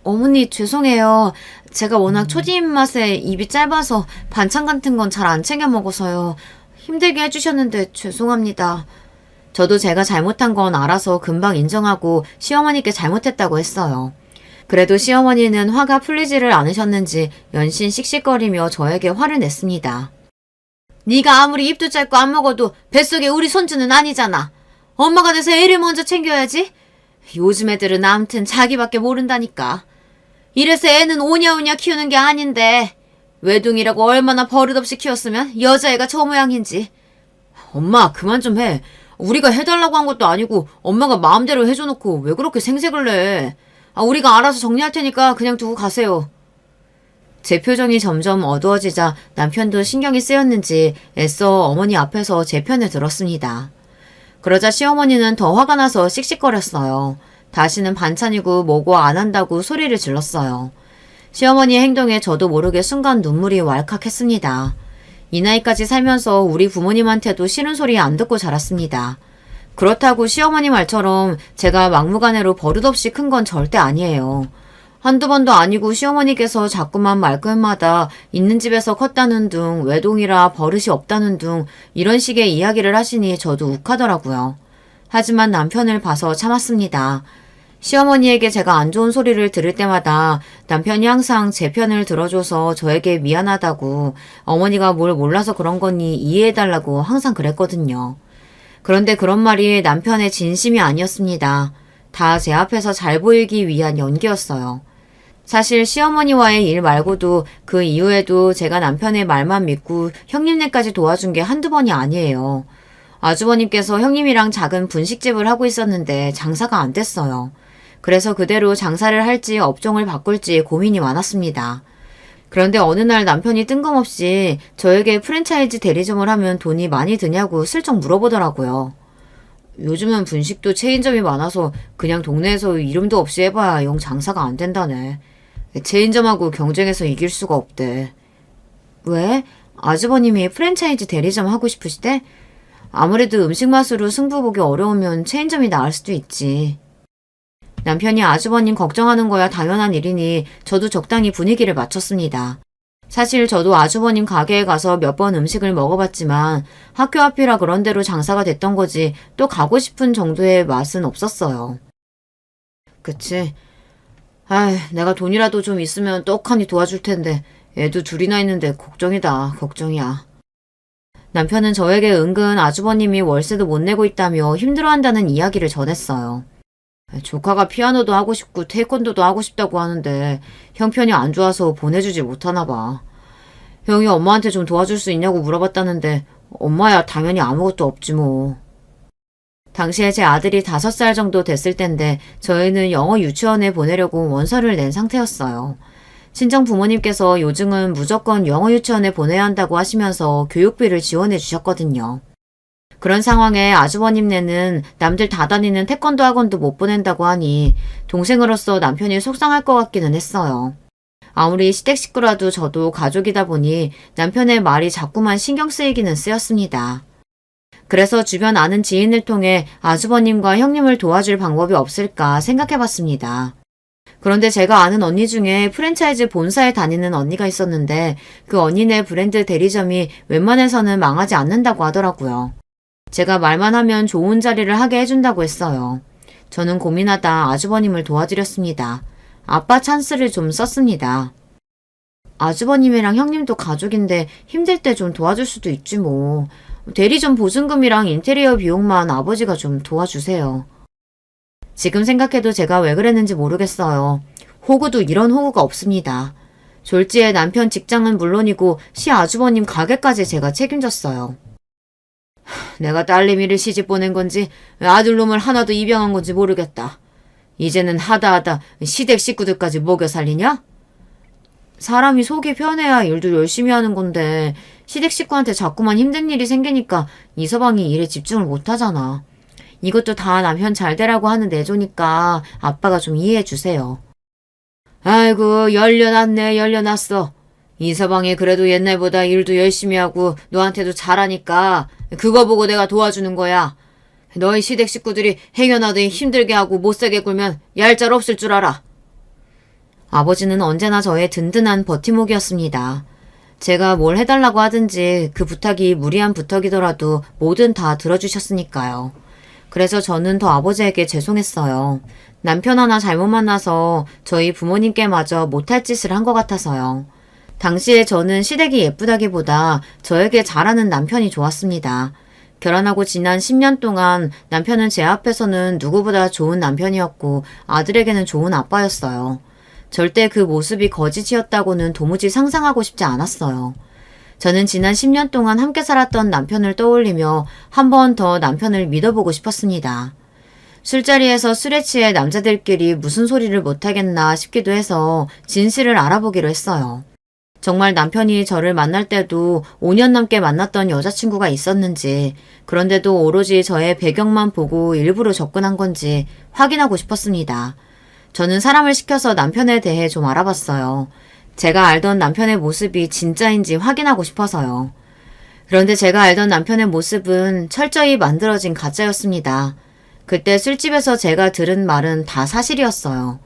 어머니 죄송해요. 제가 워낙 초딩 입맛에 입이 짧아서 반찬 같은 건 잘 안 챙겨 먹어서요. 힘들게 해주셨는데 죄송합니다. 저도 제가 잘못한 건 알아서 금방 인정하고 시어머니께 잘못했다고 했어요. 그래도 시어머니는 화가 풀리지를 않으셨는지 연신 씩씩거리며 저에게 화를 냈습니다. 네가 아무리 입도 짧고 안 먹어도 뱃속에 우리 손주는 아니잖아. 엄마가 돼서 애를 먼저 챙겨야지. 요즘 애들은 아무튼 자기밖에 모른다니까. 이래서 애는 오냐오냐 키우는 게 아닌데 외동이라고 얼마나 버릇없이 키웠으면 여자애가 저 모양인지. 엄마, 그만 좀 해. 우리가 해달라고 한 것도 아니고 엄마가 마음대로 해줘놓고 왜 그렇게 생색을 내. 우리가 알아서 정리할 테니까 그냥 두고 가세요. 제 표정이 점점 어두워지자 남편도 신경이 쓰였는지 애써 어머니 앞에서 제 편을 들었습니다. 그러자 시어머니는 더 화가 나서 씩씩거렸어요. 다시는 반찬이고 뭐고 안 한다고 소리를 질렀어요. 시어머니의 행동에 저도 모르게 순간 눈물이 왈칵했습니다. 이 나이까지 살면서 우리 부모님한테도 싫은 소리 안 듣고 자랐습니다. 그렇다고 시어머니 말처럼 제가 막무가내로 버릇없이 큰 건 절대 아니에요. 한두 번도 아니고 시어머니께서 자꾸만 말끝마다 있는 집에서 컸다는 둥, 외동이라 버릇이 없다는 둥 이런 식의 이야기를 하시니 저도 욱하더라고요. 하지만 남편을 봐서 참았습니다. 시어머니에게 제가 안 좋은 소리를 들을 때마다 남편이 항상 제 편을 들어줘서 저에게 미안하다고 어머니가 뭘 몰라서 그런 거니 이해해달라고 항상 그랬거든요. 그런데 그런 말이 남편의 진심이 아니었습니다. 다 제 앞에서 잘 보이기 위한 연기였어요. 사실 시어머니와의 일 말고도 그 이후에도 제가 남편의 말만 믿고 형님네까지 도와준 게 한두 번이 아니에요. 아주버님께서 형님이랑 작은 분식집을 하고 있었는데 장사가 안 됐어요. 그래서 그대로 장사를 할지 업종을 바꿀지 고민이 많았습니다. 그런데 어느 날 남편이 뜬금없이 저에게 프랜차이즈 대리점을 하면 돈이 많이 드냐고 슬쩍 물어보더라고요. 요즘은 분식도 체인점이 많아서 그냥 동네에서 이름도 없이 해봐야 영 장사가 안 된다네. 체인점하고 경쟁해서 이길 수가 없대. 왜? 아주버님이 프랜차이즈 대리점 하고 싶으시대? 아무래도 음식 맛으로 승부 보기 어려우면 체인점이 나을 수도 있지. 남편이 아주버님 걱정하는 거야 당연한 일이니 저도 적당히 분위기를 맞췄습니다. 사실 저도 아주버님 가게에 가서 몇 번 음식을 먹어봤지만 학교 앞이라 그런 데로 장사가 됐던 거지 또 가고 싶은 정도의 맛은 없었어요. 그치. 내가 돈이라도 좀 있으면 떡하니 도와줄 텐데 애도 둘이나 있는데 걱정이다. 걱정이야. 남편은 저에게 은근 아주버님이 월세도 못 내고 있다며 힘들어한다는 이야기를 전했어요. 조카가 피아노도 하고 싶고 태권도도 하고 싶다고 하는데 형편이 안 좋아서 보내주지 못하나 봐. 형이 엄마한테 좀 도와줄 수 있냐고 물어봤다는데 엄마야 당연히 아무것도 없지 뭐. 당시에 제 아들이 5살 정도 됐을 텐데 저희는 영어 유치원에 보내려고 원서를 낸 상태였어요. 친정 부모님께서 요즘은 무조건 영어 유치원에 보내야 한다고 하시면서 교육비를 지원해 주셨거든요. 그런 상황에 아주버님네는 남들 다 다니는 태권도 학원도 못 보낸다고 하니 동생으로서 남편이 속상할 것 같기는 했어요. 아무리 시댁 식구라도 저도 가족이다 보니 남편의 말이 자꾸만 신경 쓰이기는 쓰였습니다. 그래서 주변 아는 지인을 통해 아주버님과 형님을 도와줄 방법이 없을까 생각해봤습니다. 그런데 제가 아는 언니 중에 프랜차이즈 본사에 다니는 언니가 있었는데 그 언니네 브랜드 대리점이 웬만해서는 망하지 않는다고 하더라고요. 제가 말만 하면 좋은 자리를 하게 해준다고 했어요. 저는 고민하다 아주버님을 도와드렸습니다. 아빠 찬스를 좀 썼습니다. 아주버님이랑 형님도 가족인데 힘들 때 좀 도와줄 수도 있지 뭐. 대리점 보증금이랑 인테리어 비용만 아버지가 좀 도와주세요. 지금 생각해도 제가 왜 그랬는지 모르겠어요. 호구도 이런 호구가 없습니다. 졸지에 남편 직장은 물론이고 시아주버님 가게까지 제가 책임졌어요. 내가 딸내미를 시집 보낸 건지 아들놈을 하나도 입양한 건지 모르겠다. 이제는 하다하다 시댁 식구들까지 먹여 살리냐? 사람이 속이 편해야 일도 열심히 하는 건데 시댁 식구한테 자꾸만 힘든 일이 생기니까 이 서방이 일에 집중을 못하잖아. 이것도 다 남편 잘 되라고 하는 내조니까 아빠가 좀 이해해 주세요. 아이고 열려놨네 열려놨어. 이 서방이 그래도 옛날보다 일도 열심히 하고 너한테도 잘하니까 그거 보고 내가 도와주는 거야. 너희 시댁 식구들이 행여나도 힘들게 하고 못살게 굴면 얄짤 없을 줄 알아. 아버지는 언제나 저의 든든한 버팀목이었습니다. 제가 뭘 해달라고 하든지 그 부탁이 무리한 부탁이더라도 뭐든 다 들어주셨으니까요. 그래서 저는 더 아버지에게 죄송했어요. 남편 하나 잘못 만나서 저희 부모님께마저 못할 짓을 한 것 같아서요. 당시에 저는 시댁이 예쁘다기보다 저에게 잘하는 남편이 좋았습니다. 결혼하고 지난 10년 동안 남편은 제 앞에서는 누구보다 좋은 남편이었고 아들에게는 좋은 아빠였어요. 절대 그 모습이 거짓이었다고는 도무지 상상하고 싶지 않았어요. 저는 지난 10년 동안 함께 살았던 남편을 떠올리며 한 번 더 남편을 믿어보고 싶었습니다. 술자리에서 술에 취해 남자들끼리 무슨 소리를 못하겠나 싶기도 해서 진실을 알아보기로 했어요. 정말 남편이 저를 만날 때도 5년 넘게 만났던 여자친구가 있었는지, 그런데도 오로지 저의 배경만 보고 일부러 접근한 건지 확인하고 싶었습니다. 저는 사람을 시켜서 남편에 대해 좀 알아봤어요. 제가 알던 남편의 모습이 진짜인지 확인하고 싶어서요. 그런데 제가 알던 남편의 모습은 철저히 만들어진 가짜였습니다. 그때 술집에서 제가 들은 말은 다 사실이었어요.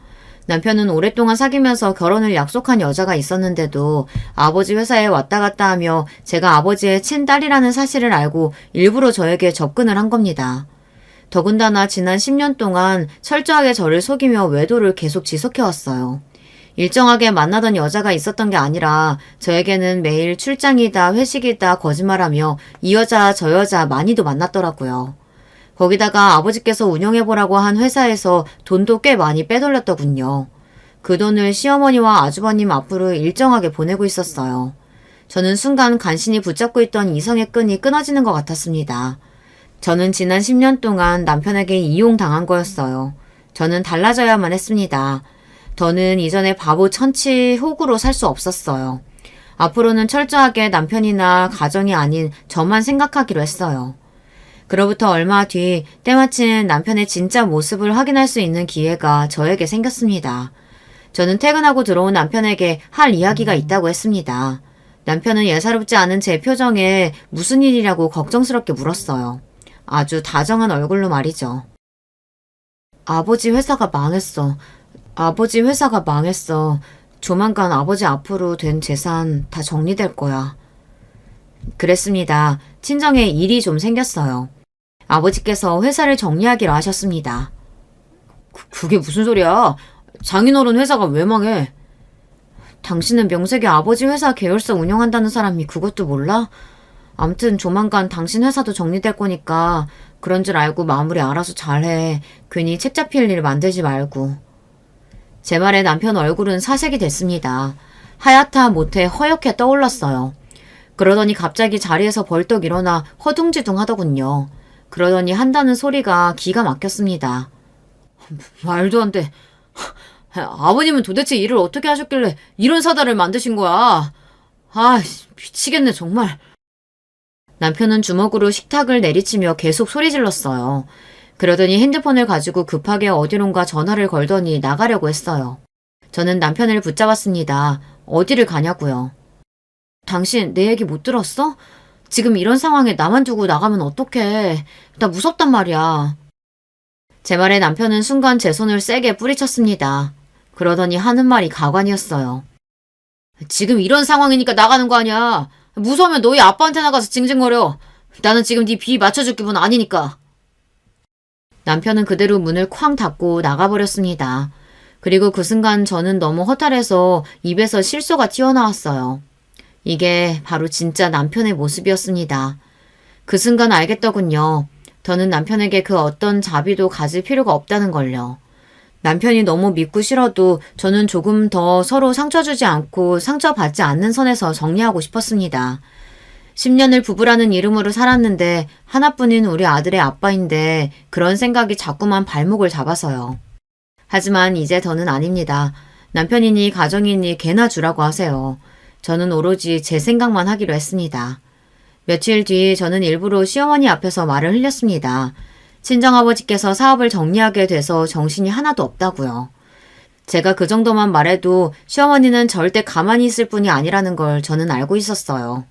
남편은 오랫동안 사귀면서 결혼을 약속한 여자가 있었는데도 아버지 회사에 왔다 갔다 하며 제가 아버지의 친딸이라는 사실을 알고 일부러 저에게 접근을 한 겁니다. 더군다나 지난 10년 동안 철저하게 저를 속이며 외도를 계속 지속해왔어요. 일정하게 만나던 여자가 있었던 게 아니라 저에게는 매일 출장이다 회식이다 거짓말하며 이 여자 저 여자 많이도 만났더라고요. 거기다가 아버지께서 운영해보라고 한 회사에서 돈도 꽤 많이 빼돌렸더군요. 그 돈을 시어머니와 아주버님 앞으로 일정하게 보내고 있었어요. 저는 순간 간신히 붙잡고 있던 이성의 끈이 끊어지는 것 같았습니다. 저는 지난 10년 동안 남편에게 이용당한 거였어요. 저는 달라져야만 했습니다. 더는 이전에 바보 천치 호구로 살 수 없었어요. 앞으로는 철저하게 남편이나 가정이 아닌 저만 생각하기로 했어요. 그로부터 얼마 뒤 때마침 남편의 진짜 모습을 확인할 수 있는 기회가 저에게 생겼습니다. 저는 퇴근하고 들어온 남편에게 할 이야기가 있다고 했습니다. 남편은 예사롭지 않은 제 표정에 무슨 일이라고 걱정스럽게 물었어요. 아주 다정한 얼굴로 말이죠. 아버지 회사가 망했어. 아버지 회사가 망했어. 조만간 아버지 앞으로 된 재산 다 정리될 거야. 그랬습니다. 친정에 일이 좀 생겼어요. 아버지께서 회사를 정리하기로 하셨습니다. 그게 무슨 소리야? 장인어른 회사가 왜 망해? 당신은 명색이 아버지 회사 계열사 운영한다는 사람이 그것도 몰라? 암튼 조만간 당신 회사도 정리될 거니까 그런 줄 알고 마무리 알아서 잘해. 괜히 책 잡힐 일 만들지 말고. 제 말에 남편 얼굴은 사색이 됐습니다. 하얗다 못해 허옇게 떠올랐어요. 그러더니 갑자기 자리에서 벌떡 일어나 허둥지둥 하더군요. 그러더니 한다는 소리가 기가 막혔습니다. 말도 안 돼. 아버님은 도대체 일을 어떻게 하셨길래 이런 사달을 만드신 거야? 아, 미치겠네 정말. 남편은 주먹으로 식탁을 내리치며 계속 소리 질렀어요. 그러더니 핸드폰을 가지고 급하게 어디론가 전화를 걸더니 나가려고 했어요. 저는 남편을 붙잡았습니다. 어디를 가냐고요. 당신 내 얘기 못 들었어? 지금 이런 상황에 나만 두고 나가면 어떡해. 나 무섭단 말이야. 제 말에 남편은 순간 제 손을 세게 뿌리쳤습니다. 그러더니 하는 말이 가관이었어요. 지금 이런 상황이니까 나가는 거 아니야. 무서우면 너희 아빠한테 나가서 징징거려. 나는 지금 네 비 맞춰줄 기분 아니니까. 남편은 그대로 문을 쾅 닫고 나가버렸습니다. 그리고 그 순간 저는 너무 허탈해서 입에서 실소가 튀어나왔어요. 이게 바로 진짜 남편의 모습이었습니다. 그 순간 알겠더군요. 저는 남편에게 그 어떤 자비도 가질 필요가 없다는 걸요. 남편이 너무 믿고 싫어도 저는 조금 더 서로 상처 주지 않고 상처받지 않는 선에서 정리하고 싶었습니다. 10년을 부부라는 이름으로 살았는데 하나뿐인 우리 아들의 아빠인데 그런 생각이 자꾸만 발목을 잡아서요. 하지만 이제 더는 아닙니다. 남편이니 가정이니 개나 주라고 하세요. 저는 오로지 제 생각만 하기로 했습니다. 며칠 뒤 저는 일부러 시어머니 앞에서 말을 흘렸습니다. 친정아버지께서 사업을 정리하게 돼서 정신이 하나도 없다고요. 제가 그 정도만 말해도 시어머니는 절대 가만히 있을 뿐이 아니라는 걸 저는 알고 있었어요.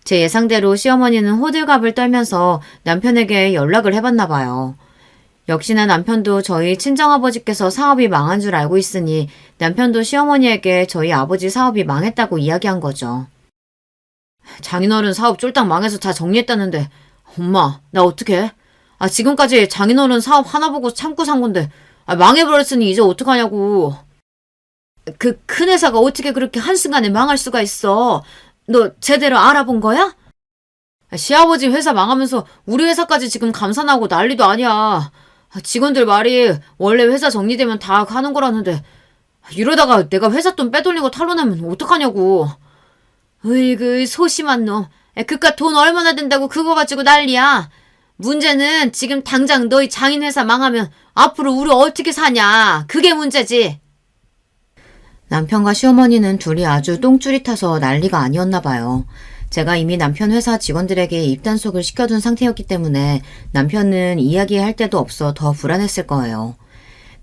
제 예상대로 시어머니는 호들갑을 떨면서 남편에게 연락을 해봤나 봐요. 역시나 남편도 저희 친정아버지께서 사업이 망한 줄 알고 있으니 남편도 시어머니에게 저희 아버지 사업이 망했다고 이야기한 거죠. 장인어른 사업 쫄딱 망해서 다 정리했다는데 엄마 나 어떡해? 지금까지 장인어른 사업 하나 보고 참고 산 건데 망해버렸으니 이제 어떡하냐고. 그 큰 회사가 어떻게 그렇게 한순간에 망할 수가 있어. 너 제대로 알아본 거야? 시아버지 회사 망하면서 우리 회사까지 지금 감산하고 난리도 아니야. 직원들 말이 원래 회사 정리되면 다 하는 거라는데 이러다가 내가 회사 돈 빼돌리고 탄로나면 어떡하냐고. 으이그 소심한 놈. 그깟 돈 얼마나 된다고 그거 가지고 난리야. 문제는 지금 당장 너희 장인회사 망하면 앞으로 우리 어떻게 사냐. 그게 문제지. 남편과 시어머니는 둘이 아주 똥줄이 타서 난리가 아니었나 봐요. 제가 이미 남편 회사 직원들에게 입단속을 시켜둔 상태였기 때문에 남편은 이야기할 데도 없어 더 불안했을 거예요.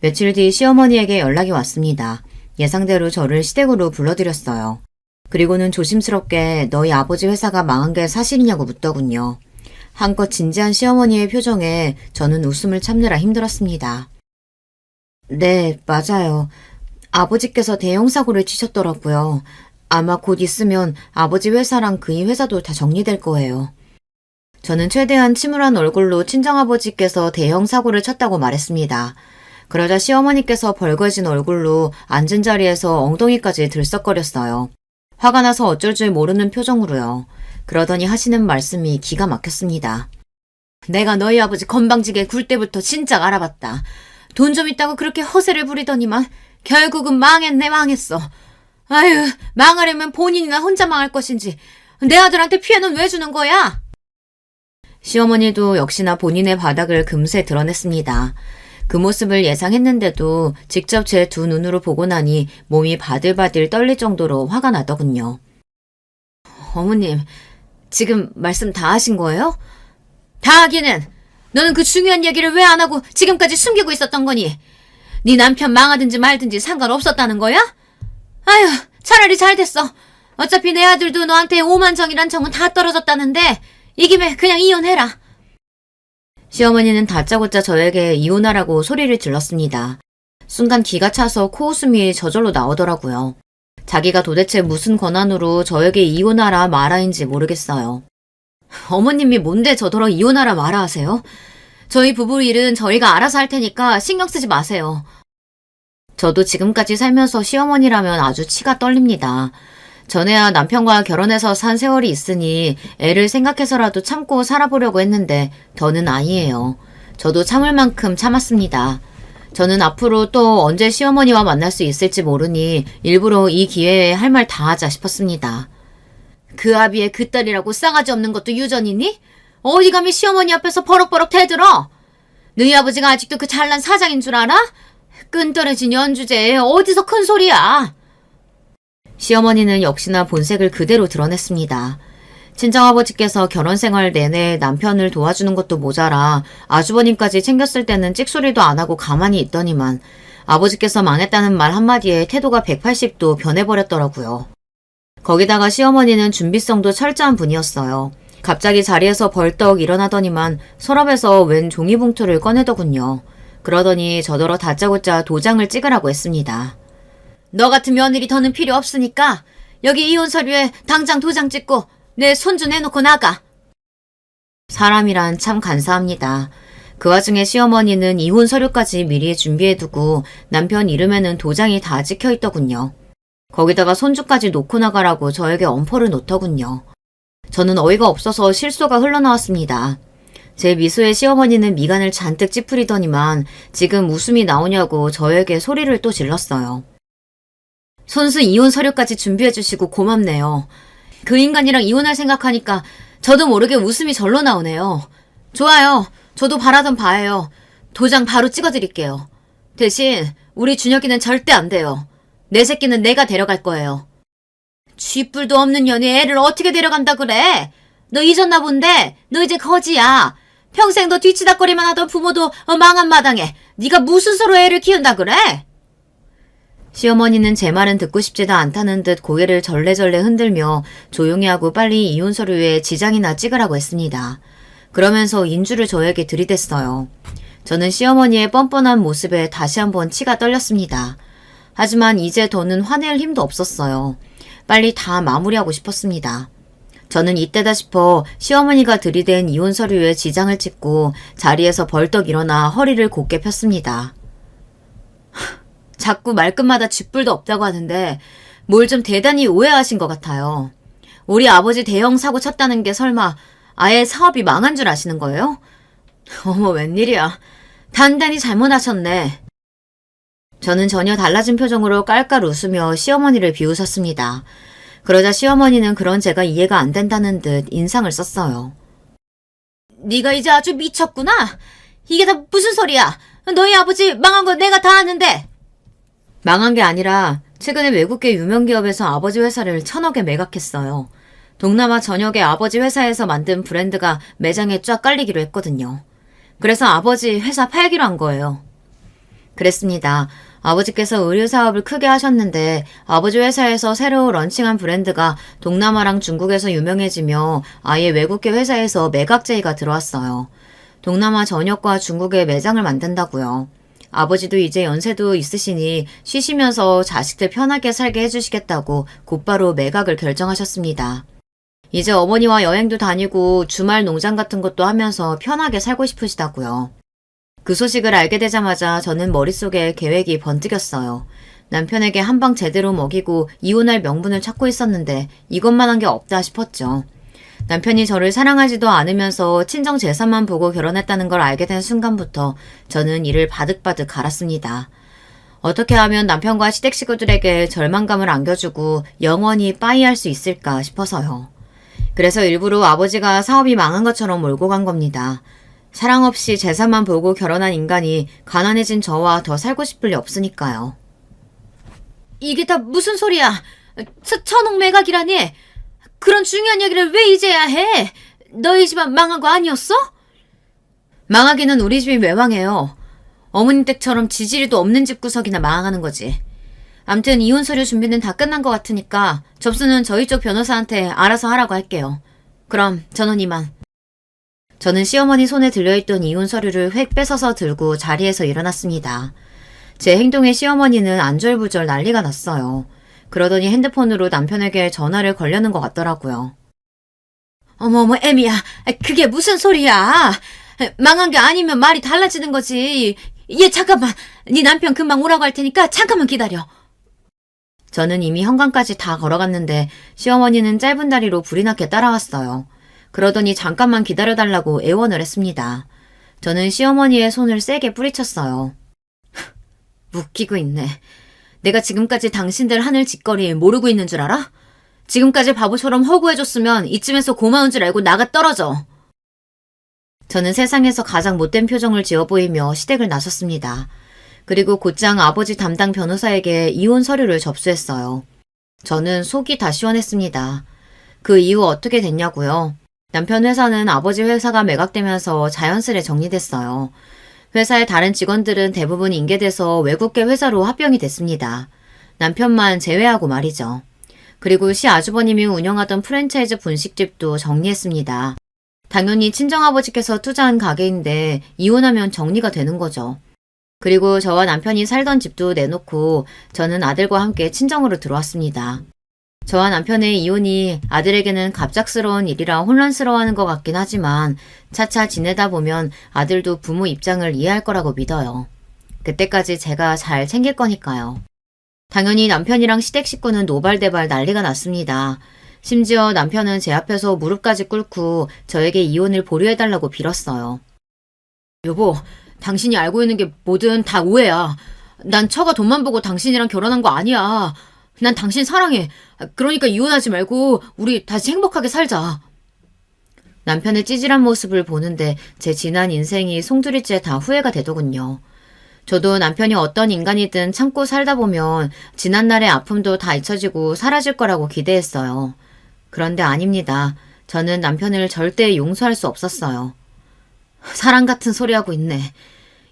며칠 뒤 시어머니에게 연락이 왔습니다. 예상대로 저를 시댁으로 불러들였어요. 그리고는 조심스럽게 너희 아버지 회사가 망한 게 사실이냐고 묻더군요. 한껏 진지한 시어머니의 표정에 저는 웃음을 참느라 힘들었습니다. 네, 맞아요. 아버지께서 대형 사고를 치셨더라고요. 아마 곧 있으면 아버지 회사랑 그이 회사도 다 정리될 거예요. 저는 최대한 침울한 얼굴로 친정아버지께서 대형 사고를 쳤다고 말했습니다. 그러자 시어머니께서 벌거진 얼굴로 앉은 자리에서 엉덩이까지 들썩거렸어요. 화가 나서 어쩔 줄 모르는 표정으로요. 그러더니 하시는 말씀이 기가 막혔습니다. 내가 너희 아버지 건방지게 굴 때부터 진작 알아봤다. 돈 좀 있다고 그렇게 허세를 부리더니만 결국은 망했네 망했어. 아유, 망하려면 본인이나 혼자 망할 것인지 내 아들한테 피해는 왜 주는 거야? 시어머니도 역시나 본인의 바닥을 금세 드러냈습니다. 그 모습을 예상했는데도 직접 제 두 눈으로 보고 나니 몸이 바들바들 떨릴 정도로 화가 나더군요. 어머님, 지금 말씀 다 하신 거예요? 다 하기는. 너는 그 중요한 얘기를 왜 안 하고 지금까지 숨기고 있었던 거니? 네 남편 망하든지 말든지 상관없었다는 거야? 아휴, 차라리 잘 됐어. 어차피 내 아들도 너한테 오만정이란 정은 다 떨어졌다는데 이 김에 그냥 이혼해라. 시어머니는 다짜고짜 저에게 이혼하라고 소리를 질렀습니다. 순간 기가 차서 코웃음이 저절로 나오더라고요. 자기가 도대체 무슨 권한으로 저에게 이혼하라 마라인지 모르겠어요. 어머님이 뭔데 저더러 이혼하라 마라 하세요? 저희 부부 일은 저희가 알아서 할 테니까 신경 쓰지 마세요. 저도 지금까지 살면서 시어머니라면 아주 치가 떨립니다. 전에야 남편과 결혼해서 산 세월이 있으니 애를 생각해서라도 참고 살아보려고 했는데 더는 아니에요. 저도 참을 만큼 참았습니다. 저는 앞으로 또 언제 시어머니와 만날 수 있을지 모르니 일부러 이 기회에 할 말 다 하자 싶었습니다. 그 아비의 그 딸이라고 싸가지 없는 것도 유전이니? 어디 감히 시어머니 앞에서 버럭버럭 대들어? 너희 아버지가 아직도 그 잘난 사장인 줄 알아? 끈 떨어진 연주제에 어디서 큰 소리야? 시어머니는 역시나 본색을 그대로 드러냈습니다. 친정아버지께서 결혼 생활 내내 남편을 도와주는 것도 모자라 아주버님까지 챙겼을 때는 찍소리도 안 하고 가만히 있더니만 아버지께서 망했다는 말 한마디에 태도가 180도 변해버렸더라고요. 거기다가 시어머니는 준비성도 철저한 분이었어요. 갑자기 자리에서 벌떡 일어나더니만 서랍에서 웬 종이봉투를 꺼내더군요. 그러더니 저더러 다짜고짜 도장을 찍으라고 했습니다. 너 같은 며느리 더는 필요 없으니까 여기 이혼 서류에 당장 도장 찍고 내 손주 내놓고 나가. 사람이란 참 간사합니다. 그 와중에 시어머니는 이혼 서류까지 미리 준비해두고 남편 이름에는 도장이 다 찍혀있더군요. 거기다가 손주까지 놓고 나가라고 저에게 엄포를 놓더군요. 저는 어이가 없어서 실소가 흘러나왔습니다. 제 미소에 시어머니는 미간을 잔뜩 찌푸리더니만 지금 웃음이 나오냐고 저에게 소리를 또 질렀어요. 손수 이혼 서류까지 준비해주시고 고맙네요. 그 인간이랑 이혼할 생각하니까 저도 모르게 웃음이 절로 나오네요. 좋아요. 저도 바라던 바예요. 도장 바로 찍어드릴게요. 대신 우리 준혁이는 절대 안 돼요. 내 새끼는 내가 데려갈 거예요. 쥐뿔도 없는 년이 애를 어떻게 데려간다 그래? 너 잊었나 본데 너 이제 거지야. 평생 너 뒤치다거리만 하던 부모도 망한 마당에 네가 무슨 수로 애를 키운다 그래? 시어머니는 제 말은 듣고 싶지도 않다는 듯 고개를 절레절레 흔들며 조용히 하고 빨리 이혼 서류에 지장이나 찍으라고 했습니다. 그러면서 인주를 저에게 들이댔어요. 저는 시어머니의 뻔뻔한 모습에 다시 한번 치가 떨렸습니다. 하지만 이제 더는 화낼 힘도 없었어요. 빨리 다 마무리하고 싶었습니다. 저는 이때다 싶어 시어머니가 들이댄 이혼 서류에 지장을 찍고 자리에서 벌떡 일어나 허리를 곧게 폈습니다. 자꾸 말끝마다 쥐뿔도 없다고 하는데 뭘 좀 대단히 오해하신 것 같아요. 우리 아버지 대형 사고 쳤다는 게 설마 아예 사업이 망한 줄 아시는 거예요? 어머 웬일이야. 단단히 잘못하셨네. 저는 전혀 달라진 표정으로 깔깔 웃으며 시어머니를 비웃었습니다. 그러자 시어머니는 그런 제가 이해가 안 된다는 듯 인상을 썼어요. 네가 이제 아주 미쳤구나. 이게 다 무슨 소리야. 너희 아버지 망한 거 내가 다 아는데. 망한 게 아니라 최근에 외국계 유명 기업에서 아버지 회사를 1,000억에 매각했어요. 동남아 전역의 아버지 회사에서 만든 브랜드가 매장에 쫙 깔리기로 했거든요. 그래서 아버지 회사 팔기로 한 거예요. 그랬습니다. 아버지께서 의류 사업을 크게 하셨는데 아버지 회사에서 새로 런칭한 브랜드가 동남아랑 중국에서 유명해지며 아예 외국계 회사에서 매각 제의가 들어왔어요. 동남아 전역과 중국에 매장을 만든다고요. 아버지도 이제 연세도 있으시니 쉬시면서 자식들 편하게 살게 해주시겠다고 곧바로 매각을 결정하셨습니다. 이제 어머니와 여행도 다니고 주말 농장 같은 것도 하면서 편하게 살고 싶으시다고요. 그 소식을 알게 되자마자 저는 머릿속에 계획이 번뜩였어요. 남편에게 한 방 제대로 먹이고 이혼할 명분을 찾고 있었는데 이것만한 게 없다 싶었죠. 남편이 저를 사랑하지도 않으면서 친정 재산만 보고 결혼했다는 걸 알게 된 순간부터 저는 이를 바득바득 갈았습니다. 어떻게 하면 남편과 시댁 식구들에게 절망감을 안겨주고 영원히 빠이할 수 있을까 싶어서요. 그래서 일부러 아버지가 사업이 망한 것처럼 몰고 간 겁니다. 사랑 없이 재산만 보고 결혼한 인간이 가난해진 저와 더 살고 싶을 리 없으니까요. 이게 다 무슨 소리야? 1,000억 매각이라니? 그런 중요한 얘기를 왜 이제야 해? 너희 집안 망한 거 아니었어? 망하기는 우리 집이 왜 망해요? 어머님 댁처럼 지지리도 없는 집구석이나 망하는 거지. 암튼 이혼 서류 준비는 다 끝난 것 같으니까 접수는 저희 쪽 변호사한테 알아서 하라고 할게요. 그럼 저는 이만. 저는 시어머니 손에 들려있던 이혼 서류를 획 뺏어서 들고 자리에서 일어났습니다. 제 행동에 시어머니는 안절부절 난리가 났어요. 그러더니 핸드폰으로 남편에게 전화를 걸려는 것 같더라고요. 어머어머 애미야, 그게 무슨 소리야? 망한 게 아니면 말이 달라지는 거지. 얘 잠깐만, 네 남편 금방 오라고 할 테니까 잠깐만 기다려. 저는 이미 현관까지 다 걸어갔는데 시어머니는 짧은 다리로 불이 나게 따라왔어요. 그러더니 잠깐만 기다려달라고 애원을 했습니다. 저는 시어머니의 손을 세게 뿌리쳤어요. 웃기고 있네. 내가 지금까지 당신들 하늘 짓거리 모르고 있는 줄 알아? 지금까지 바보처럼 허구해줬으면 이쯤에서 고마운 줄 알고 나가 떨어져. 저는 세상에서 가장 못된 표정을 지어 보이며 시댁을 나섰습니다. 그리고 곧장 아버지 담당 변호사에게 이혼 서류를 접수했어요. 저는 속이 다 시원했습니다. 그 이후 어떻게 됐냐고요? 남편 회사는 아버지 회사가 매각되면서 자연스레 정리됐어요. 회사의 다른 직원들은 대부분 인계돼서 외국계 회사로 합병이 됐습니다. 남편만 제외하고 말이죠. 그리고 시 아주버님이 운영하던 프랜차이즈 분식집도 정리했습니다. 당연히 친정아버지께서 투자한 가게인데 이혼하면 정리가 되는 거죠. 그리고 저와 남편이 살던 집도 내놓고 저는 아들과 함께 친정으로 들어왔습니다. 저와 남편의 이혼이 아들에게는 갑작스러운 일이라 혼란스러워하는 것 같긴 하지만 차차 지내다 보면 아들도 부모 입장을 이해할 거라고 믿어요. 그때까지 제가 잘 챙길 거니까요. 당연히 남편이랑 시댁 식구는 노발대발 난리가 났습니다. 심지어 남편은 제 앞에서 무릎까지 꿇고 저에게 이혼을 보류해달라고 빌었어요. 여보, 당신이 알고 있는 게 뭐든 다 오해야. 난 처가 돈만 보고 당신이랑 결혼한 거 아니야. 난 당신 사랑해. 그러니까 이혼하지 말고 우리 다시 행복하게 살자. 남편의 찌질한 모습을 보는데 제 지난 인생이 송두리째 다 후회가 되더군요. 저도 남편이 어떤 인간이든 참고 살다 보면 지난날의 아픔도 다 잊혀지고 사라질 거라고 기대했어요. 그런데 아닙니다. 저는 남편을 절대 용서할 수 없었어요. 사랑 같은 소리 하고 있네.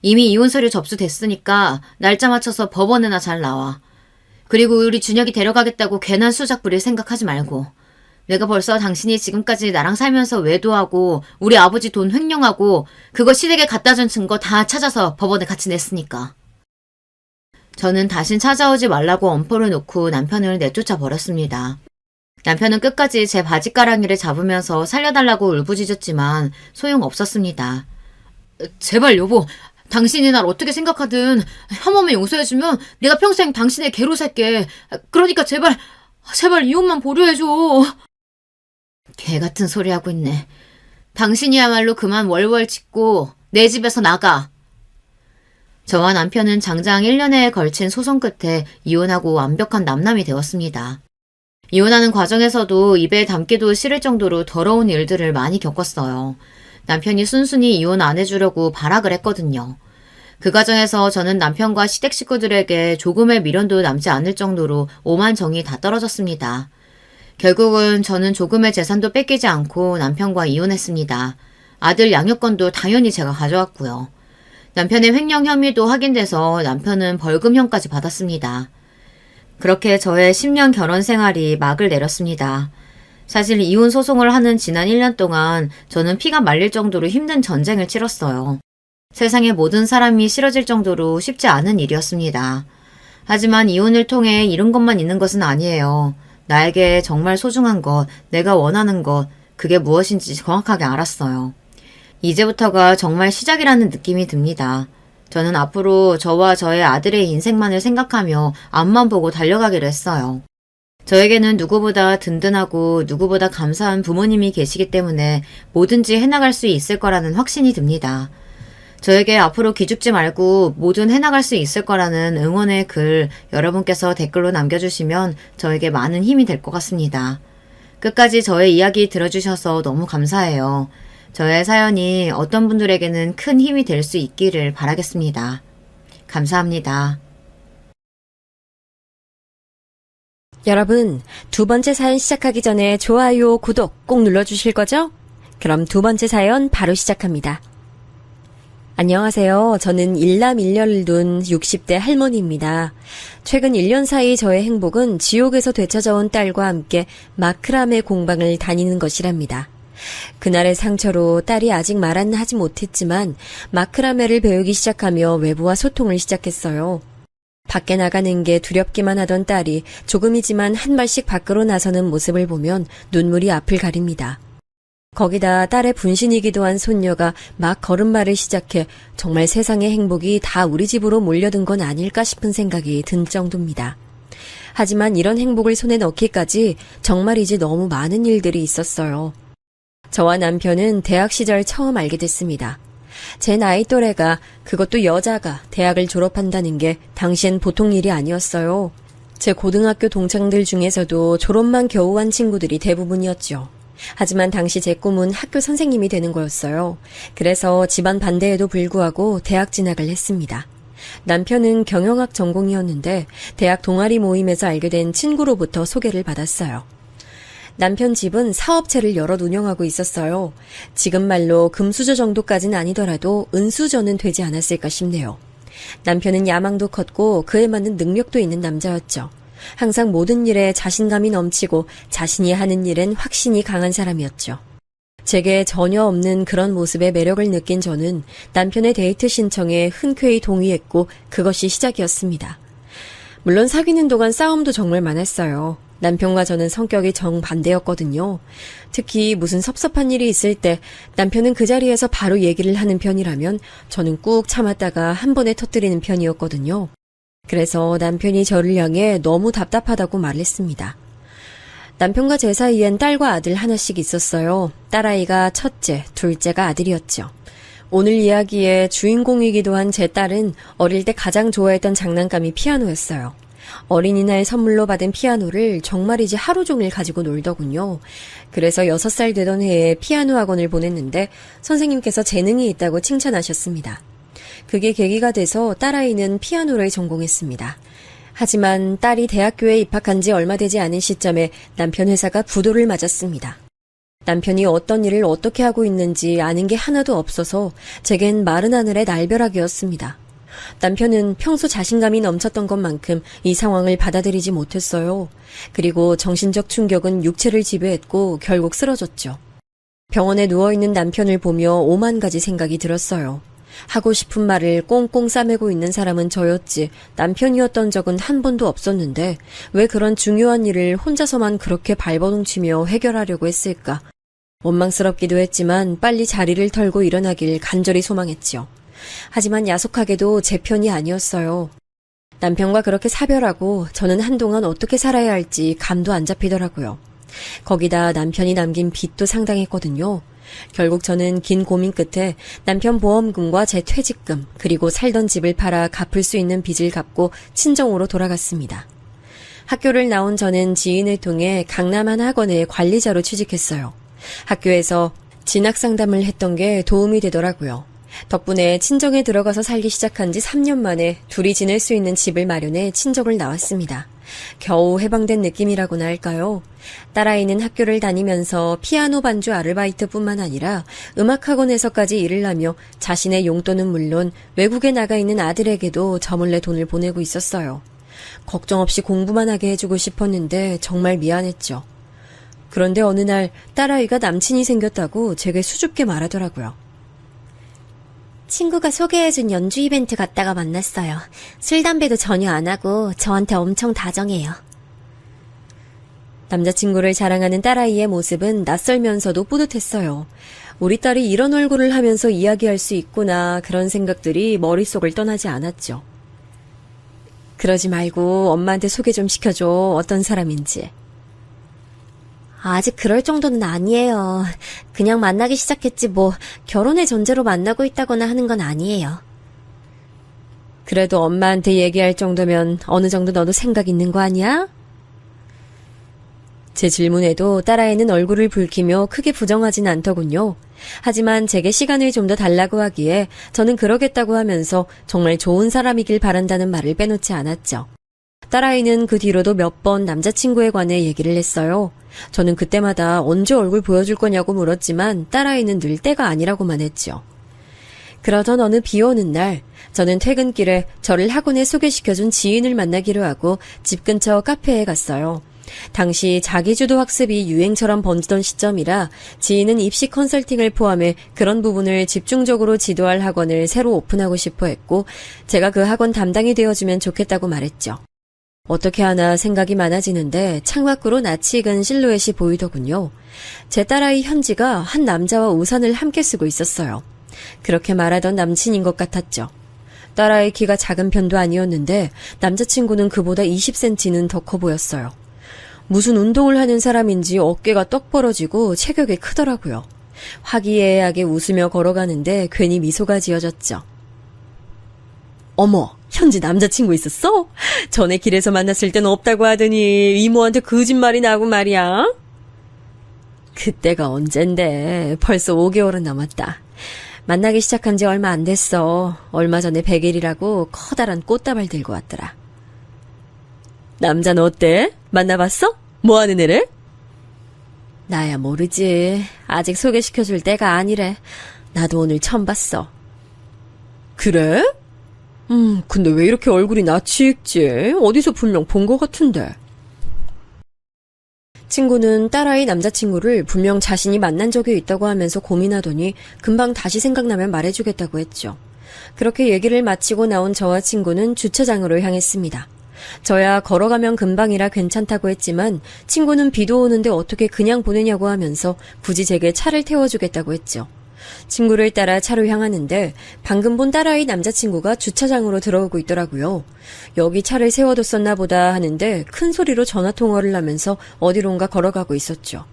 이미 이혼 서류 접수됐으니까 날짜 맞춰서 법원에나 잘 나와. 그리고 우리 준혁이 데려가겠다고 괜한 수작 부릴 생각하지 말고. 내가 벌써 당신이 지금까지 나랑 살면서 외도하고 우리 아버지 돈 횡령하고 그거 시댁에 갖다 준 증거 다 찾아서 법원에 같이 냈으니까. 저는 다신 찾아오지 말라고 엄포를 놓고 남편을 내쫓아 버렸습니다. 남편은 끝까지 제 바지가랑이를 잡으면서 살려달라고 울부짖었지만 소용없었습니다. 제발 여보, 당신이 날 어떻게 생각하든 한 번만 용서해주면 내가 평생 당신의 개로 살게. 그러니까 제발 이혼만 보류해줘. 개 같은 소리 하고 있네. 당신이야말로 그만 월월 짓고 내 집에서 나가. 저와 남편은 장장 1년에 걸친 소송 끝에 이혼하고 완벽한 남남이 되었습니다. 이혼하는 과정에서도 입에 담기도 싫을 정도로 더러운 일들을 많이 겪었어요. 남편이 순순히 이혼 안 해주려고 발악을 했거든요. 그 과정에서 저는 남편과 시댁 식구들에게 조금의 미련도 남지 않을 정도로 오만 정이 다 떨어졌습니다. 결국은 저는 조금의 재산도 뺏기지 않고 남편과 이혼했습니다. 아들 양육권도 당연히 제가 가져왔고요. 남편의 횡령 혐의도 확인돼서 남편은 벌금형까지 받았습니다. 그렇게 저의 10년 결혼 생활이 막을 내렸습니다. 사실 이혼 소송을 하는 지난 1년 동안 저는 피가 말릴 정도로 힘든 전쟁을 치렀어요. 세상의 모든 사람이 싫어질 정도로 쉽지 않은 일이었습니다. 하지만 이혼을 통해 잃은 것만 있는 것은 아니에요. 나에게 정말 소중한 것, 내가 원하는 것, 그게 무엇인지 정확하게 알았어요. 이제부터가 정말 시작이라는 느낌이 듭니다. 저는 앞으로 저와 저의 아들의 인생만을 생각하며 앞만 보고 달려가기로 했어요. 저에게는 누구보다 든든하고 누구보다 감사한 부모님이 계시기 때문에 뭐든지 해나갈 수 있을 거라는 확신이 듭니다. 저에게 앞으로 기죽지 말고 뭐든 해나갈 수 있을 거라는 응원의 글 여러분께서 댓글로 남겨주시면 저에게 많은 힘이 될 것 같습니다. 끝까지 저의 이야기 들어주셔서 너무 감사해요. 저의 사연이 어떤 분들에게는 큰 힘이 될 수 있기를 바라겠습니다. 감사합니다. 여러분, 두 번째 사연 시작하기 전에 좋아요, 구독 꼭 눌러주실 거죠? 그럼 두 번째 사연 바로 시작합니다. 안녕하세요. 저는 일남 일녀를 둔 60대 할머니입니다. 최근 1년 사이 저의 행복은 지옥에서 되찾아온 딸과 함께 마크라메 공방을 다니는 것이랍니다. 그날의 상처로 딸이 아직 말은 하지 못했지만 마크라메를 배우기 시작하며 외부와 소통을 시작했어요. 밖에 나가는 게 두렵기만 하던 딸이 조금이지만 한 발씩 밖으로 나서는 모습을 보면 눈물이 앞을 가립니다. 거기다 딸의 분신이기도 한 손녀가 막 걸음마를 시작해 정말 세상의 행복이 다 우리 집으로 몰려든 건 아닐까 싶은 생각이 든 정도입니다. 하지만 이런 행복을 손에 넣기까지 정말이지 너무 많은 일들이 있었어요. 저와 남편은 대학 시절 처음 알게 됐습니다. 제 나이 또래가, 그것도 여자가 대학을 졸업한다는 게 당시엔 보통 일이 아니었어요. 제 고등학교 동창들 중에서도 졸업만 겨우 한 친구들이 대부분이었죠. 하지만 당시 제 꿈은 학교 선생님이 되는 거였어요. 그래서 집안 반대에도 불구하고 대학 진학을 했습니다. 남편은 경영학 전공이었는데 대학 동아리 모임에서 알게 된 친구로부터 소개를 받았어요. 남편 집은 사업체를 여럿 운영하고 있었어요. 지금 말로 금수저 정도까지는 아니더라도 은수저는 되지 않았을까 싶네요. 남편은 야망도 컸고 그에 맞는 능력도 있는 남자였죠. 항상 모든 일에 자신감이 넘치고 자신이 하는 일엔 확신이 강한 사람이었죠. 제게 전혀 없는 그런 모습에 매력을 느낀 저는 남편의 데이트 신청에 흔쾌히 동의했고 그것이 시작이었습니다. 물론 사귀는 동안 싸움도 정말 많았어요. 남편과 저는 성격이 정반대였거든요. 특히 무슨 섭섭한 일이 있을 때 남편은 그 자리에서 바로 얘기를 하는 편이라면 저는 꾹 참았다가 한 번에 터뜨리는 편이었거든요. 그래서 남편이 저를 향해 너무 답답하다고 말했습니다. 남편과 제 사이엔 딸과 아들 하나씩 있었어요. 딸아이가 첫째, 둘째가 아들이었죠. 오늘 이야기의 주인공이기도 한 제 딸은 어릴 때 가장 좋아했던 장난감이 피아노였어요. 어린이날 선물로 받은 피아노를 정말이지 하루 종일 가지고 놀더군요. 그래서 6살 되던 해에 피아노 학원을 보냈는데 선생님께서 재능이 있다고 칭찬하셨습니다. 그게 계기가 돼서 딸아이는 피아노를 전공했습니다. 하지만 딸이 대학교에 입학한 지 얼마 되지 않은 시점에 남편 회사가 부도를 맞았습니다. 남편이 어떤 일을 어떻게 하고 있는지 아는 게 하나도 없어서 제겐 마른 하늘의 날벼락이었습니다. 남편은 평소 자신감이 넘쳤던 것만큼 이 상황을 받아들이지 못했어요. 그리고 정신적 충격은 육체를 지배했고 결국 쓰러졌죠. 병원에 누워있는 남편을 보며 오만 가지 생각이 들었어요. 하고 싶은 말을 꽁꽁 싸매고 있는 사람은 저였지 남편이었던 적은 한 번도 없었는데 왜 그런 중요한 일을 혼자서만 그렇게 발버둥치며 해결하려고 했을까? 원망스럽기도 했지만 빨리 자리를 털고 일어나길 간절히 소망했지요. 하지만 야속하게도 제 편이 아니었어요. 남편과 그렇게 사별하고 저는 한동안 어떻게 살아야 할지 감도 안 잡히더라고요. 거기다 남편이 남긴 빚도 상당했거든요. 결국 저는 긴 고민 끝에 남편 보험금과 제 퇴직금, 그리고 살던 집을 팔아 갚을 수 있는 빚을 갚고 친정으로 돌아갔습니다. 학교를 나온 저는 지인을 통해 강남 한 학원의 관리자로 취직했어요. 학교에서 진학 상담을 했던 게 도움이 되더라고요. 덕분에 친정에 들어가서 살기 시작한 지 3년 만에 둘이 지낼 수 있는 집을 마련해 친정을 나왔습니다. 겨우 해방된 느낌이라고나 할까요? 딸아이는 학교를 다니면서 피아노 반주 아르바이트뿐만 아니라 음악학원에서까지 일을 하며 자신의 용돈은 물론 외국에 나가 있는 아들에게도 저 몰래 돈을 보내고 있었어요. 걱정 없이 공부만 하게 해주고 싶었는데 정말 미안했죠. 그런데 어느 날 딸아이가 남친이 생겼다고 제게 수줍게 말하더라고요. 친구가 소개해준 연주 이벤트 갔다가 만났어요. 술, 담배도 전혀 안 하고 저한테 엄청 다정해요. 남자친구를 자랑하는 딸아이의 모습은 낯설면서도 뿌듯했어요. 우리 딸이 이런 얼굴을 하면서 이야기할 수 있구나, 그런 생각들이 머릿속을 떠나지 않았죠. 그러지 말고 엄마한테 소개 좀 시켜줘. 어떤 사람인지. 아직 그럴 정도는 아니에요. 그냥 만나기 시작했지 뭐 결혼의 전제로 만나고 있다거나 하는 건 아니에요. 그래도 엄마한테 얘기할 정도면 어느 정도 너도 생각 있는 거 아니야? 제 질문에도 딸아이는 얼굴을 붉히며 크게 부정하진 않더군요. 하지만 제게 시간을 좀 더 달라고 하기에 저는 그러겠다고 하면서 정말 좋은 사람이길 바란다는 말을 빼놓지 않았죠. 딸아이는 그 뒤로도 몇 번 남자친구에 관해 얘기를 했어요. 저는 그때마다 언제 얼굴 보여줄 거냐고 물었지만 딸아이는 늘 때가 아니라고만 했죠. 그러던 어느 비 오는 날, 저는 퇴근길에 저를 학원에 소개시켜준 지인을 만나기로 하고 집 근처 카페에 갔어요. 당시 자기주도 학습이 유행처럼 번지던 시점이라 지인은 입시 컨설팅을 포함해 그런 부분을 집중적으로 지도할 학원을 새로 오픈하고 싶어 했고, 제가 그 학원 담당이 되어주면 좋겠다고 말했죠. 어떻게 하나 생각이 많아지는데 창밖으로 낯이 익은 실루엣이 보이더군요. 제 딸아이 현지가 한 남자와 우산을 함께 쓰고 있었어요. 그렇게 말하던 남친인 것 같았죠. 딸아이 키가 작은 편도 아니었는데 남자친구는 그보다 20cm는 더 커 보였어요. 무슨 운동을 하는 사람인지 어깨가 떡 벌어지고 체격이 크더라고요. 화기애애하게 웃으며 걸어가는데 괜히 미소가 지어졌죠. 어머, 현지 남자친구 있었어? 전에 길에서 만났을 땐 없다고 하더니 이모한테 거짓말이 나고 말이야. 그때가 언젠데 벌써 5개월은 넘었다. 만나기 시작한 지 얼마 안 됐어. 얼마 전에 100일이라고 커다란 꽃다발 들고 왔더라. 남자는 어때? 만나봤어? 뭐하는 애래? 나야 모르지. 아직 소개시켜줄 때가 아니래. 나도 오늘 처음 봤어. 그래? 근데 왜 이렇게 얼굴이 낯이 익지? 어디서 분명 본 것 같은데. 친구는 딸아이 남자친구를 분명 자신이 만난 적이 있다고 하면서 고민하더니 금방 다시 생각나면 말해주겠다고 했죠. 그렇게 얘기를 마치고 나온 저와 친구는 주차장으로 향했습니다. 저야 걸어가면 금방이라 괜찮다고 했지만 친구는 비도 오는데 어떻게 그냥 보내냐고 하면서 굳이 제게 차를 태워주겠다고 했죠. 친구를 따라 차로 향하는데 방금 본 딸아이 남자친구가 주차장으로 들어오고 있더라고요. 여기 차를 세워뒀었나 보다 하는데 큰 소리로 전화통화를 하면서 어디론가 걸어가고 있었죠.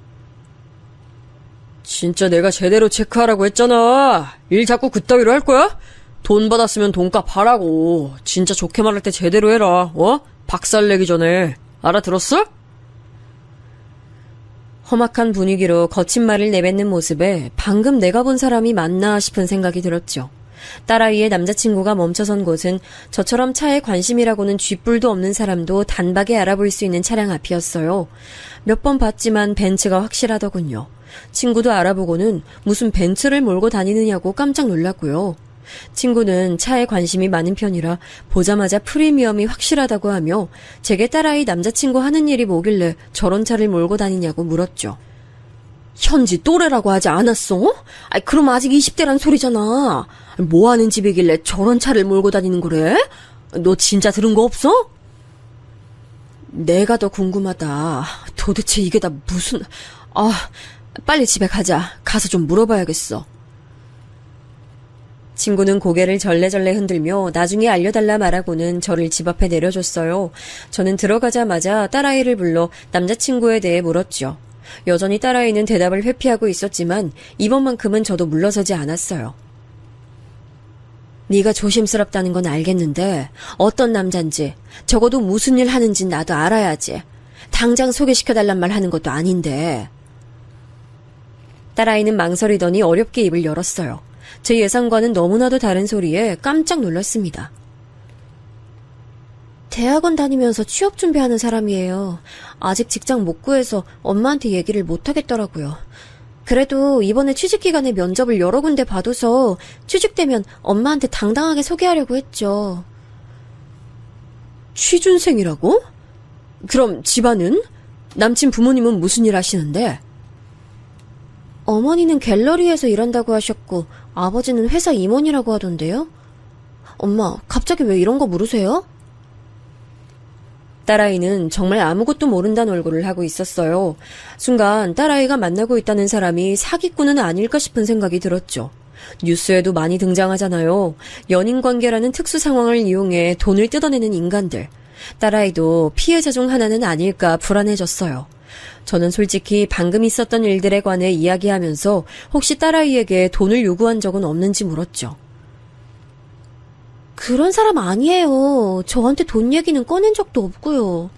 진짜 내가 제대로 체크하라고 했잖아. 일 자꾸 그따위로 할 거야? 돈 받았으면 돈값 하라고. 진짜 좋게 말할 때 제대로 해라. 박살내기 전에. 알아들었어? 험악한 분위기로 거친 말을 내뱉는 모습에 방금 내가 본 사람이 맞나 싶은 생각이 들었죠. 딸아이의 남자친구가 멈춰선 곳은 저처럼 차에 관심이라고는 쥐뿔도 없는 사람도 단박에 알아볼 수 있는 차량 앞이었어요. 몇 번 봤지만 벤츠가 확실하더군요. 친구도 알아보고는 무슨 벤츠를 몰고 다니느냐고 깜짝 놀랐고요. 친구는 차에 관심이 많은 편이라 보자마자 프리미엄이 확실하다고 하며 제게 딸아이 남자친구 하는 일이 뭐길래 저런 차를 몰고 다니냐고 물었죠. 현지 또래라고 하지 않았어? 그럼 아직 20대란 소리잖아. 뭐하는 집이길래 저런 차를 몰고 다니는 거래? 너 진짜 들은 거 없어? 내가 더 궁금하다. 도대체 이게 다 무슨... 빨리 집에 가자. 가서 좀 물어봐야겠어. 친구는 고개를 절레절레 흔들며 나중에 알려달라 말하고는 저를 집 앞에 내려줬어요. 저는 들어가자마자 딸아이를 불러 남자친구에 대해 물었죠. 여전히 딸아이는 대답을 회피하고 있었지만 이번만큼은 저도 물러서지 않았어요. 네가 조심스럽다는 건 알겠는데 어떤 남잔지 적어도 무슨 일 하는지 나도 알아야지. 당장 소개시켜달란 말 하는 것도 아닌데. 딸아이는 망설이더니 어렵게 입을 열었어요. 제 예상과는 너무나도 다른 소리에 깜짝 놀랐습니다. 대학원 다니면서 취업 준비하는 사람이에요. 아직 직장 못 구해서 엄마한테 얘기를 못 하겠더라고요. 그래도 이번에 취직기간에 면접을 여러 군데 봐둬서 취직되면 엄마한테 당당하게 소개하려고 했죠. 취준생이라고? 그럼 집안은? 남친 부모님은 무슨 일 하시는데? 어머니는 갤러리에서 일한다고 하셨고 아버지는 회사 임원이라고 하던데요? 엄마, 갑자기 왜 이런 거 물으세요? 딸아이는 정말 아무것도 모른다는 얼굴을 하고 있었어요. 순간 딸아이가 만나고 있다는 사람이 사기꾼은 아닐까 싶은 생각이 들었죠. 뉴스에도 많이 등장하잖아요. 연인관계라는 특수 상황을 이용해 돈을 뜯어내는 인간들. 딸아이도 피해자 중 하나는 아닐까 불안해졌어요. 저는 솔직히 방금 있었던 일들에 관해 이야기하면서 혹시 딸아이에게 돈을 요구한 적은 없는지 물었죠. 그런 사람 아니에요. 저한테 돈 얘기는 꺼낸 적도 없고요.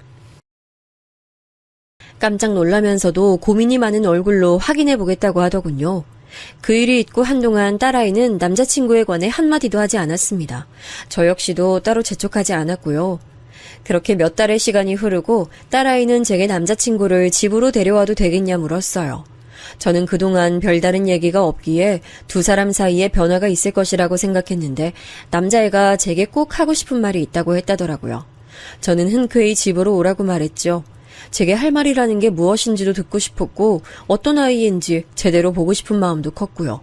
깜짝 놀라면서도 고민이 많은 얼굴로 확인해 보겠다고 하더군요. 그 일이 있고 한동안 딸아이는 남자친구에 관해 한마디도 하지 않았습니다. 저 역시도 따로 재촉하지 않았고요. 그렇게 몇 달의 시간이 흐르고 딸아이는 제게 남자친구를 집으로 데려와도 되겠냐 물었어요. 저는 그동안 별다른 얘기가 없기에 두 사람 사이에 변화가 있을 것이라고 생각했는데 남자애가 제게 꼭 하고 싶은 말이 있다고 했다더라고요. 저는 흔쾌히 집으로 오라고 말했죠. 제게 할 말이라는 게 무엇인지도 듣고 싶었고 어떤 아이인지 제대로 보고 싶은 마음도 컸고요.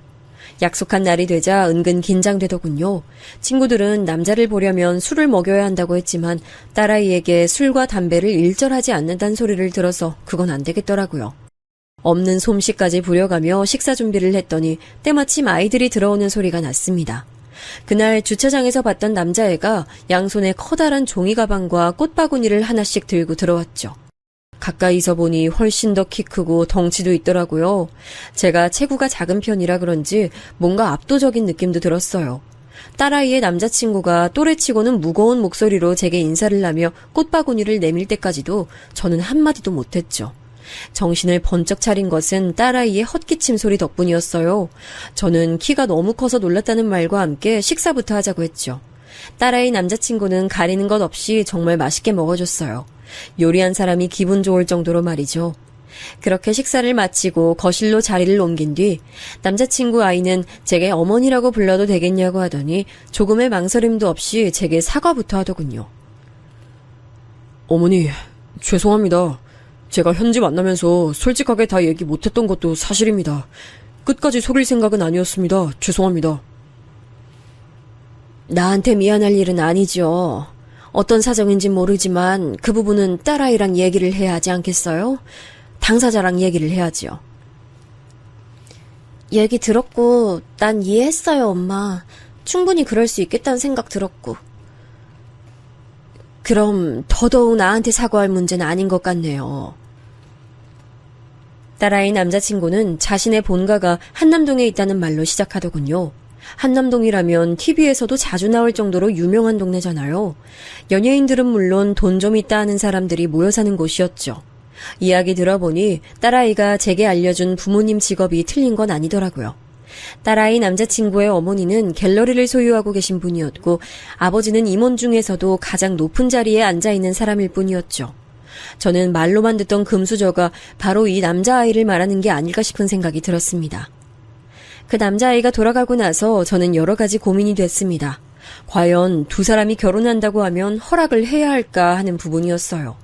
약속한 날이 되자 은근 긴장되더군요. 친구들은 남자를 보려면 술을 먹여야 한다고 했지만 딸아이에게 술과 담배를 일절하지 않는다는 소리를 들어서 그건 안 되겠더라고요. 없는 솜씨까지 부려가며 식사 준비를 했더니 때마침 아이들이 들어오는 소리가 났습니다. 그날 주차장에서 봤던 남자애가 양손에 커다란 종이 가방과 꽃바구니를 하나씩 들고 들어왔죠. 가까이서 보니 훨씬 더 키 크고 덩치도 있더라고요. 제가 체구가 작은 편이라 그런지 뭔가 압도적인 느낌도 들었어요. 딸아이의 남자친구가 또래치고는 무거운 목소리로 제게 인사를 하며 꽃바구니를 내밀 때까지도 저는 한마디도 못했죠. 정신을 번쩍 차린 것은 딸아이의 헛기침 소리 덕분이었어요. 저는 키가 너무 커서 놀랐다는 말과 함께 식사부터 하자고 했죠. 딸아이 남자친구는 가리는 것 없이 정말 맛있게 먹어줬어요. 요리한 사람이 기분 좋을 정도로 말이죠. 그렇게 식사를 마치고 거실로 자리를 옮긴 뒤 남자친구 아이는 제게 어머니라고 불러도 되겠냐고 하더니 조금의 망설임도 없이 제게 사과부터 하더군요. 어머니, 죄송합니다. 제가 현지 만나면서 솔직하게 다 얘기 못했던 것도 사실입니다. 끝까지 속일 생각은 아니었습니다. 죄송합니다. 나한테 미안할 일은 아니죠. 어떤 사정인진 모르지만 그 부분은 딸아이랑 얘기를 해야 하지 않겠어요? 당사자랑 얘기를 해야지요. 얘기 들었고 난 이해했어요, 엄마. 충분히 그럴 수 있겠다는 생각 들었고. 그럼 더더욱 나한테 사과할 문제는 아닌 것 같네요. 딸아이 남자친구는 자신의 본가가 한남동에 있다는 말로 시작하더군요. 한남동이라면 TV에서도 자주 나올 정도로 유명한 동네잖아요. 연예인들은 물론 돈 좀 있다 하는 사람들이 모여 사는 곳이었죠. 이야기 들어보니 딸아이가 제게 알려준 부모님 직업이 틀린 건 아니더라고요. 딸아이 남자친구의 어머니는 갤러리를 소유하고 계신 분이었고 아버지는 임원 중에서도 가장 높은 자리에 앉아있는 사람일 뿐이었죠. 저는 말로만 듣던 금수저가 바로 이 남자아이를 말하는 게 아닐까 싶은 생각이 들었습니다. 그 남자아이가 돌아가고 나서 저는 여러 가지 고민이 됐습니다. 과연 두 사람이 결혼한다고 하면 허락을 해야 할까 하는 부분이었어요.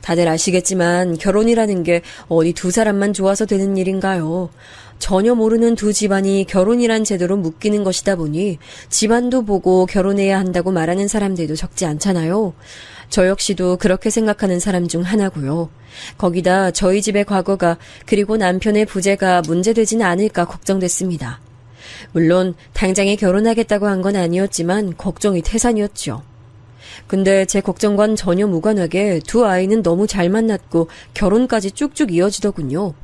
다들 아시겠지만 결혼이라는 게 어디 두 사람만 좋아서 되는 일인가요? 전혀 모르는 두 집안이 결혼이란 제도로 묶이는 것이다 보니 집안도 보고 결혼해야 한다고 말하는 사람들도 적지 않잖아요. 저 역시도 그렇게 생각하는 사람 중 하나고요. 거기다 저희 집의 과거가 그리고 남편의 부재가 문제되진 않을까 걱정됐습니다. 물론 당장에 결혼하겠다고 한 건 아니었지만 걱정이 태산이었죠. 근데 제 걱정과는 전혀 무관하게 두 아이는 너무 잘 만났고 결혼까지 쭉쭉 이어지더군요.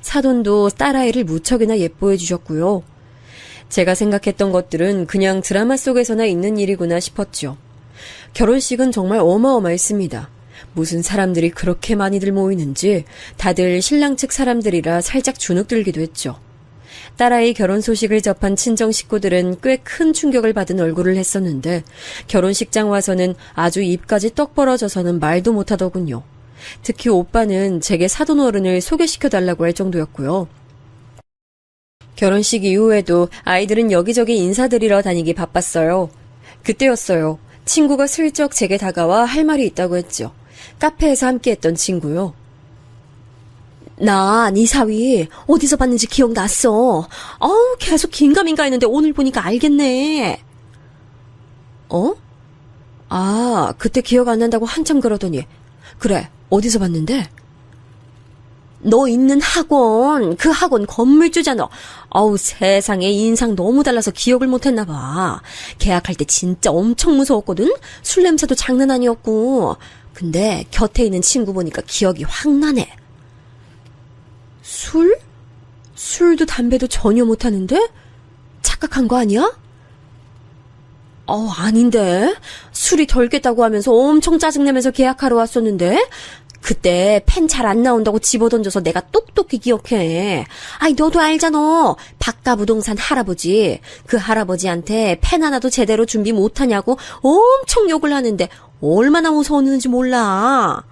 사돈도 딸아이를 무척이나 예뻐해 주셨고요. 제가 생각했던 것들은 그냥 드라마 속에서나 있는 일이구나 싶었죠. 결혼식은 정말 어마어마했습니다. 무슨 사람들이 그렇게 많이들 모이는지 다들 신랑 측 사람들이라 살짝 주눅들기도 했죠. 딸아이 결혼 소식을 접한 친정 식구들은 꽤 큰 충격을 받은 얼굴을 했었는데 결혼식장 와서는 아주 입까지 떡 벌어져서는 말도 못하더군요. 특히 오빠는 제게 사돈 어른을 소개시켜달라고 할 정도였고요. 결혼식 이후에도 아이들은 여기저기 인사드리러 다니기 바빴어요. 그때였어요. 친구가 슬쩍 제게 다가와 할 말이 있다고 했죠. 카페에서 함께했던 친구요. 나 네 사위 어디서 봤는지 기억났어. 계속 긴가민가 했는데 오늘 보니까 알겠네. 그때 기억 안 난다고 한참 그러더니. 그래, 어디서 봤는데? 너 있는 학원, 그 학원 건물주잖아. 세상에 인상 너무 달라서 기억을 못했나 봐. 계약할 때 진짜 엄청 무서웠거든? 술 냄새도 장난 아니었고. 근데 곁에 있는 친구 보니까 기억이 확 나네. 술? 술도 담배도 전혀 못하는데? 착각한 거 아니야? 아닌데. 술이 덜 깼다고 하면서 엄청 짜증내면서 계약하러 왔었는데? 그때 펜 잘 안 나온다고 집어던져서 내가 똑똑히 기억해. 너도 알잖아. 박가부동산 할아버지. 그 할아버지한테 펜 하나도 제대로 준비 못하냐고 엄청 욕을 하는데 얼마나 무서웠는지 몰라.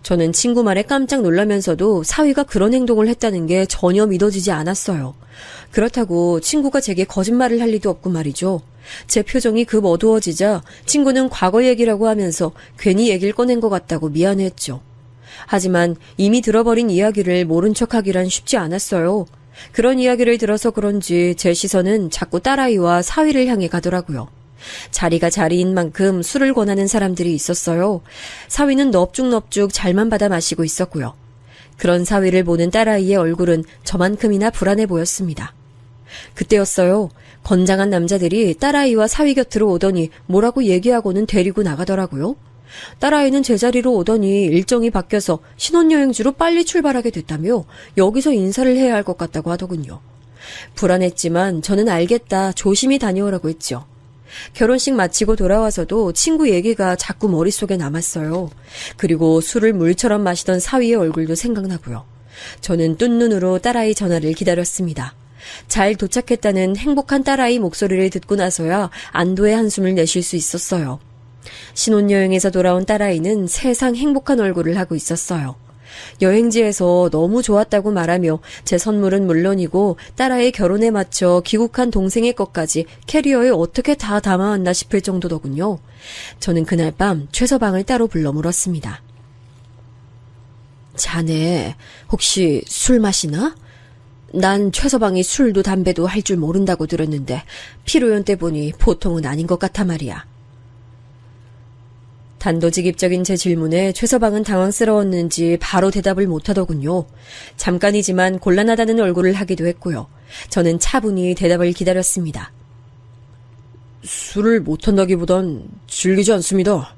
저는 친구 말에 깜짝 놀라면서도 사위가 그런 행동을 했다는 게 전혀 믿어지지 않았어요. 그렇다고 친구가 제게 거짓말을 할 리도 없고 말이죠. 제 표정이 급 어두워지자 친구는 과거 얘기라고 하면서 괜히 얘기를 꺼낸 것 같다고 미안해했죠. 하지만 이미 들어버린 이야기를 모른 척하기란 쉽지 않았어요. 그런 이야기를 들어서 그런지 제 시선은 자꾸 딸아이와 사위를 향해 가더라고요. 자리가 자리인 만큼 술을 권하는 사람들이 있었어요. 사위는 넙죽넙죽 잘만 받아 마시고 있었고요. 그런 사위를 보는 딸아이의 얼굴은 저만큼이나 불안해 보였습니다. 그때였어요. 건장한 남자들이 딸아이와 사위 곁으로 오더니 뭐라고 얘기하고는 데리고 나가더라고요. 딸아이는 제자리로 오더니 일정이 바뀌어서 신혼여행지로 빨리 출발하게 됐다며 여기서 인사를 해야 할 것 같다고 하더군요. 불안했지만 저는 알겠다, 조심히 다녀오라고 했죠. 결혼식 마치고 돌아와서도 친구 얘기가 자꾸 머릿속에 남았어요. 그리고 술을 물처럼 마시던 사위의 얼굴도 생각나고요. 저는 뜬 눈으로 딸아이 전화를 기다렸습니다. 잘 도착했다는 행복한 딸아이 목소리를 듣고 나서야 안도의 한숨을 내쉴 수 있었어요. 신혼여행에서 돌아온 딸아이는 세상 행복한 얼굴을 하고 있었어요. 여행지에서 너무 좋았다고 말하며 제 선물은 물론이고 딸아이 결혼에 맞춰 귀국한 동생의 것까지 캐리어에 어떻게 다 담아왔나 싶을 정도더군요. 저는 그날 밤 최서방을 따로 불러 물었습니다. 자네 혹시 술 마시나? 난 최서방이 술도 담배도 할 줄 모른다고 들었는데 피로연 때 보니 보통은 아닌 것 같아 말이야. 단도직입적인 제 질문에 최서방은 당황스러웠는지 바로 대답을 못하더군요. 잠깐이지만 곤란하다는 얼굴을 하기도 했고요. 저는 차분히 대답을 기다렸습니다. 술을 못한다기보단 즐기지 않습니다.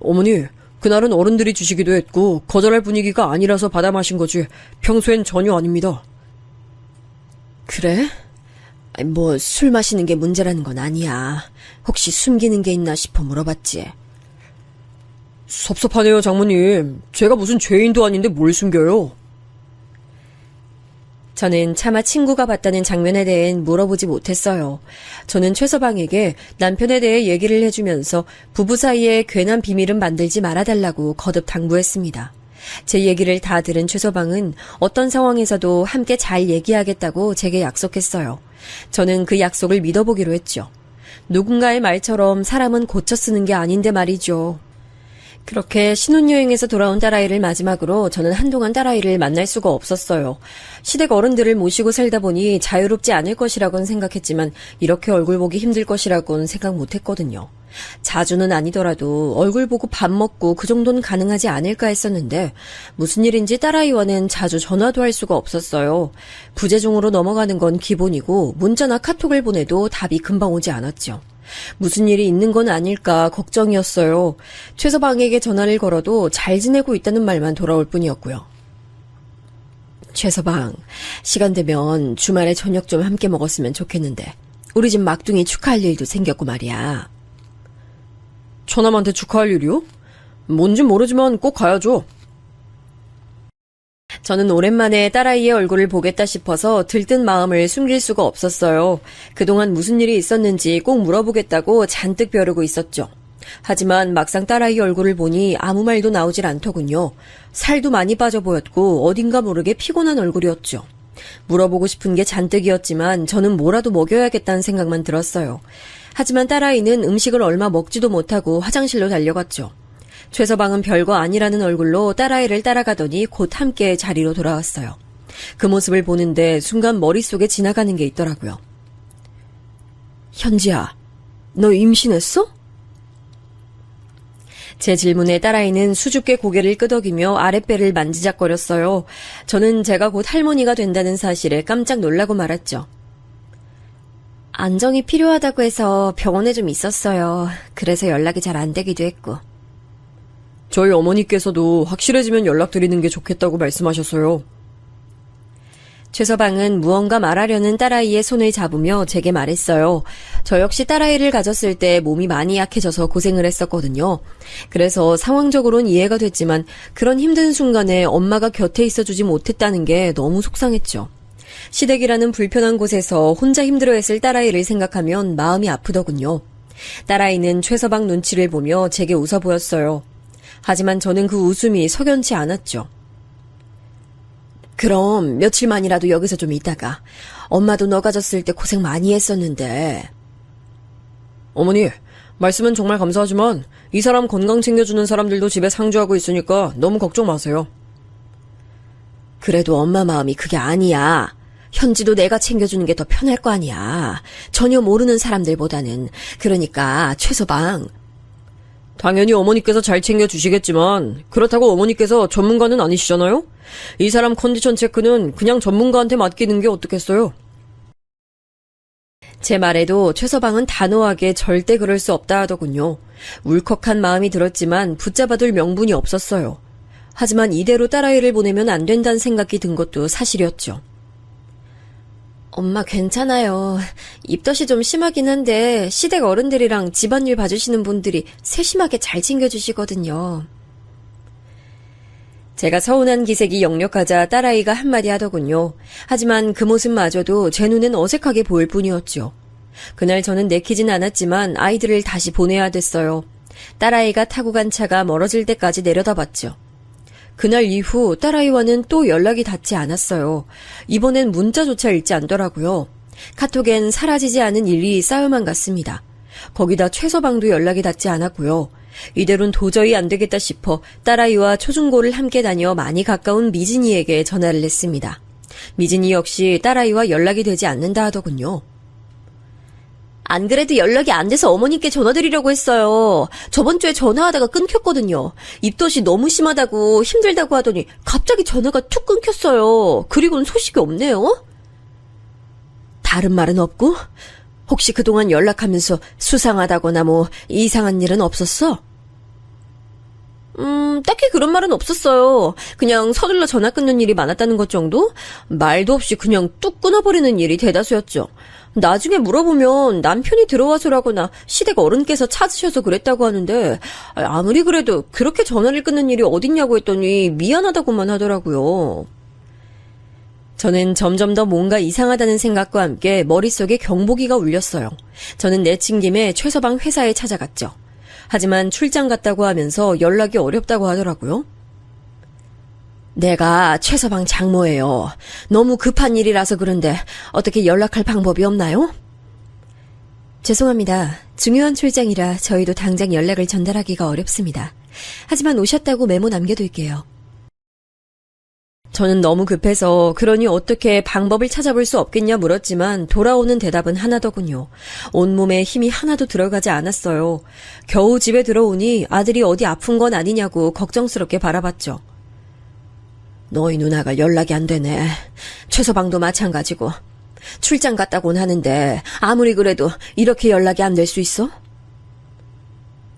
어머니, 그날은 어른들이 주시기도 했고 거절할 분위기가 아니라서 받아 마신 거지 평소엔 전혀 아닙니다. 그래? 술 마시는 게 문제라는 건 아니야. 혹시 숨기는 게 있나 싶어 물어봤지. 섭섭하네요, 장모님. 제가 무슨 죄인도 아닌데 뭘 숨겨요? 저는 차마 친구가 봤다는 장면에 대해 물어보지 못했어요. 저는 최서방에게 남편에 대해 얘기를 해주면서 부부 사이에 괜한 비밀은 만들지 말아달라고 거듭 당부했습니다. 제 얘기를 다 들은 최서방은 어떤 상황에서도 함께 잘 얘기하겠다고 제게 약속했어요. 저는 그 약속을 믿어보기로 했죠. 누군가의 말처럼 사람은 고쳐 쓰는 게 아닌데 말이죠. 그렇게 신혼여행에서 돌아온 딸아이를 마지막으로 저는 한동안 딸아이를 만날 수가 없었어요. 시댁 어른들을 모시고 살다 보니 자유롭지 않을 것이라고는 생각했지만 이렇게 얼굴 보기 힘들 것이라고는 생각 못했거든요. 자주는 아니더라도 얼굴 보고 밥 먹고 그 정도는 가능하지 않을까 했었는데 무슨 일인지 딸아이와는 자주 전화도 할 수가 없었어요. 부재중으로 넘어가는 건 기본이고 문자나 카톡을 보내도 답이 금방 오지 않았죠. 무슨 일이 있는 건 아닐까 걱정이었어요. 최서방에게 전화를 걸어도 잘 지내고 있다는 말만 돌아올 뿐이었고요. 최서방, 시간 되면 주말에 저녁 좀 함께 먹었으면 좋겠는데 우리 집 막둥이 축하할 일도 생겼고 말이야. 처남한테 축하할 일이요? 뭔진 모르지만 꼭 가야죠. 저는 오랜만에 딸아이의 얼굴을 보겠다 싶어서 들뜬 마음을 숨길 수가 없었어요. 그동안 무슨 일이 있었는지 꼭 물어보겠다고 잔뜩 벼르고 있었죠. 하지만 막상 딸아이 얼굴을 보니 아무 말도 나오질 않더군요. 살도 많이 빠져 보였고 어딘가 모르게 피곤한 얼굴이었죠. 물어보고 싶은 게 잔뜩이었지만 저는 뭐라도 먹여야겠다는 생각만 들었어요. 하지만 딸아이는 음식을 얼마 먹지도 못하고 화장실로 달려갔죠. 최서방은 별거 아니라는 얼굴로 딸아이를 따라가더니 곧 함께 자리로 돌아왔어요. 그 모습을 보는데 순간 머릿속에 지나가는 게 있더라고요. 현지야, 너 임신했어? 제 질문에 딸아이는 수줍게 고개를 끄덕이며 아랫배를 만지작거렸어요. 저는 제가 곧 할머니가 된다는 사실에 깜짝 놀라고 말았죠. 안정이 필요하다고 해서 병원에 좀 있었어요. 그래서 연락이 잘 안 되기도 했고. 저희 어머니께서도 확실해지면 연락드리는 게 좋겠다고 말씀하셨어요. 최서방은 무언가 말하려는 딸아이의 손을 잡으며 제게 말했어요. 저 역시 딸아이를 가졌을 때 몸이 많이 약해져서 고생을 했었거든요. 그래서 상황적으로는 이해가 됐지만 그런 힘든 순간에 엄마가 곁에 있어주지 못했다는 게 너무 속상했죠. 시댁이라는 불편한 곳에서 혼자 힘들어했을 딸아이를 생각하면 마음이 아프더군요. 딸아이는 최서방 눈치를 보며 제게 웃어 보였어요. 하지만 저는 그 웃음이 석연치 않았죠. 그럼 며칠만이라도 여기서 좀 있다가 엄마도 너 가졌을 때 고생 많이 했었는데. 어머니, 말씀은 정말 감사하지만 이 사람 건강 챙겨주는 사람들도 집에 상주하고 있으니까 너무 걱정 마세요. 그래도 엄마 마음이 그게 아니야. 현지도 내가 챙겨주는 게 더 편할 거 아니야. 전혀 모르는 사람들보다는. 그러니까 최서방. 당연히 어머니께서 잘 챙겨주시겠지만 그렇다고 어머니께서 전문가는 아니시잖아요? 이 사람 컨디션 체크는 그냥 전문가한테 맡기는 게 어떻겠어요? 제 말에도 최서방은 단호하게 절대 그럴 수 없다 하더군요. 울컥한 마음이 들었지만 붙잡아둘 명분이 없었어요. 하지만 이대로 딸아이를 보내면 안 된다는 생각이 든 것도 사실이었죠. 엄마 괜찮아요. 입덧이 좀 심하긴 한데 시댁 어른들이랑 집안일 봐주시는 분들이 세심하게 잘 챙겨주시거든요. 제가 서운한 기색이 역력하자 딸아이가 한마디 하더군요. 하지만 그 모습마저도 제 눈엔 어색하게 보일 뿐이었죠. 그날 저는 내키진 않았지만 아이들을 다시 보내야 됐어요. 딸아이가 타고 간 차가 멀어질 때까지 내려다봤죠. 그날 이후 딸아이와는 또 연락이 닿지 않았어요. 이번엔 문자조차 읽지 않더라고요. 카톡엔 사라지지 않은 일이 쌓여만 갔습니다. 거기다 최서방도 연락이 닿지 않았고요. 이대로는 도저히 안 되겠다 싶어 딸아이와 초중고를 함께 다녀 많이 가까운 미진이에게 전화를 했습니다. 미진이 역시 딸아이와 연락이 되지 않는다 하더군요. 안 그래도 연락이 안 돼서 어머님께 전화드리려고 했어요. 저번 주에 전화하다가 끊겼거든요. 입덧이 너무 심하다고 힘들다고 하더니 갑자기 전화가 툭 끊겼어요. 그리고는 소식이 없네요. 다른 말은 없고? 혹시 그동안 연락하면서 수상하다거나 뭐 이상한 일은 없었어? 딱히 그런 말은 없었어요. 그냥 서둘러 전화 끊는 일이 많았다는 것 정도? 말도 없이 그냥 뚝 끊어버리는 일이 대다수였죠. 나중에 물어보면 남편이 들어와서라거나 시댁 어른께서 찾으셔서 그랬다고 하는데 아무리 그래도 그렇게 전화를 끊는 일이 어딨냐고 했더니 미안하다고만 하더라고요. 저는 점점 더 뭔가 이상하다는 생각과 함께 머릿속에 경보기가 울렸어요. 저는 내친 김에 최서방 회사에 찾아갔죠. 하지만 출장 갔다고 하면서 연락이 어렵다고 하더라고요. 내가 최서방 장모예요. 너무 급한 일이라서 그런데 어떻게 연락할 방법이 없나요? 죄송합니다. 중요한 출장이라 저희도 당장 연락을 전달하기가 어렵습니다. 하지만 오셨다고 메모 남겨둘게요. 저는 너무 급해서 그러니 어떻게 방법을 찾아볼 수 없겠냐 물었지만 돌아오는 대답은 하나더군요. 온몸에 힘이 하나도 들어가지 않았어요. 겨우 집에 들어오니 아들이 어디 아픈 건 아니냐고 걱정스럽게 바라봤죠. 너희 누나가 연락이 안 되네. 최서방도 마찬가지고. 출장 갔다곤 하는데 아무리 그래도 이렇게 연락이 안 될 수 있어?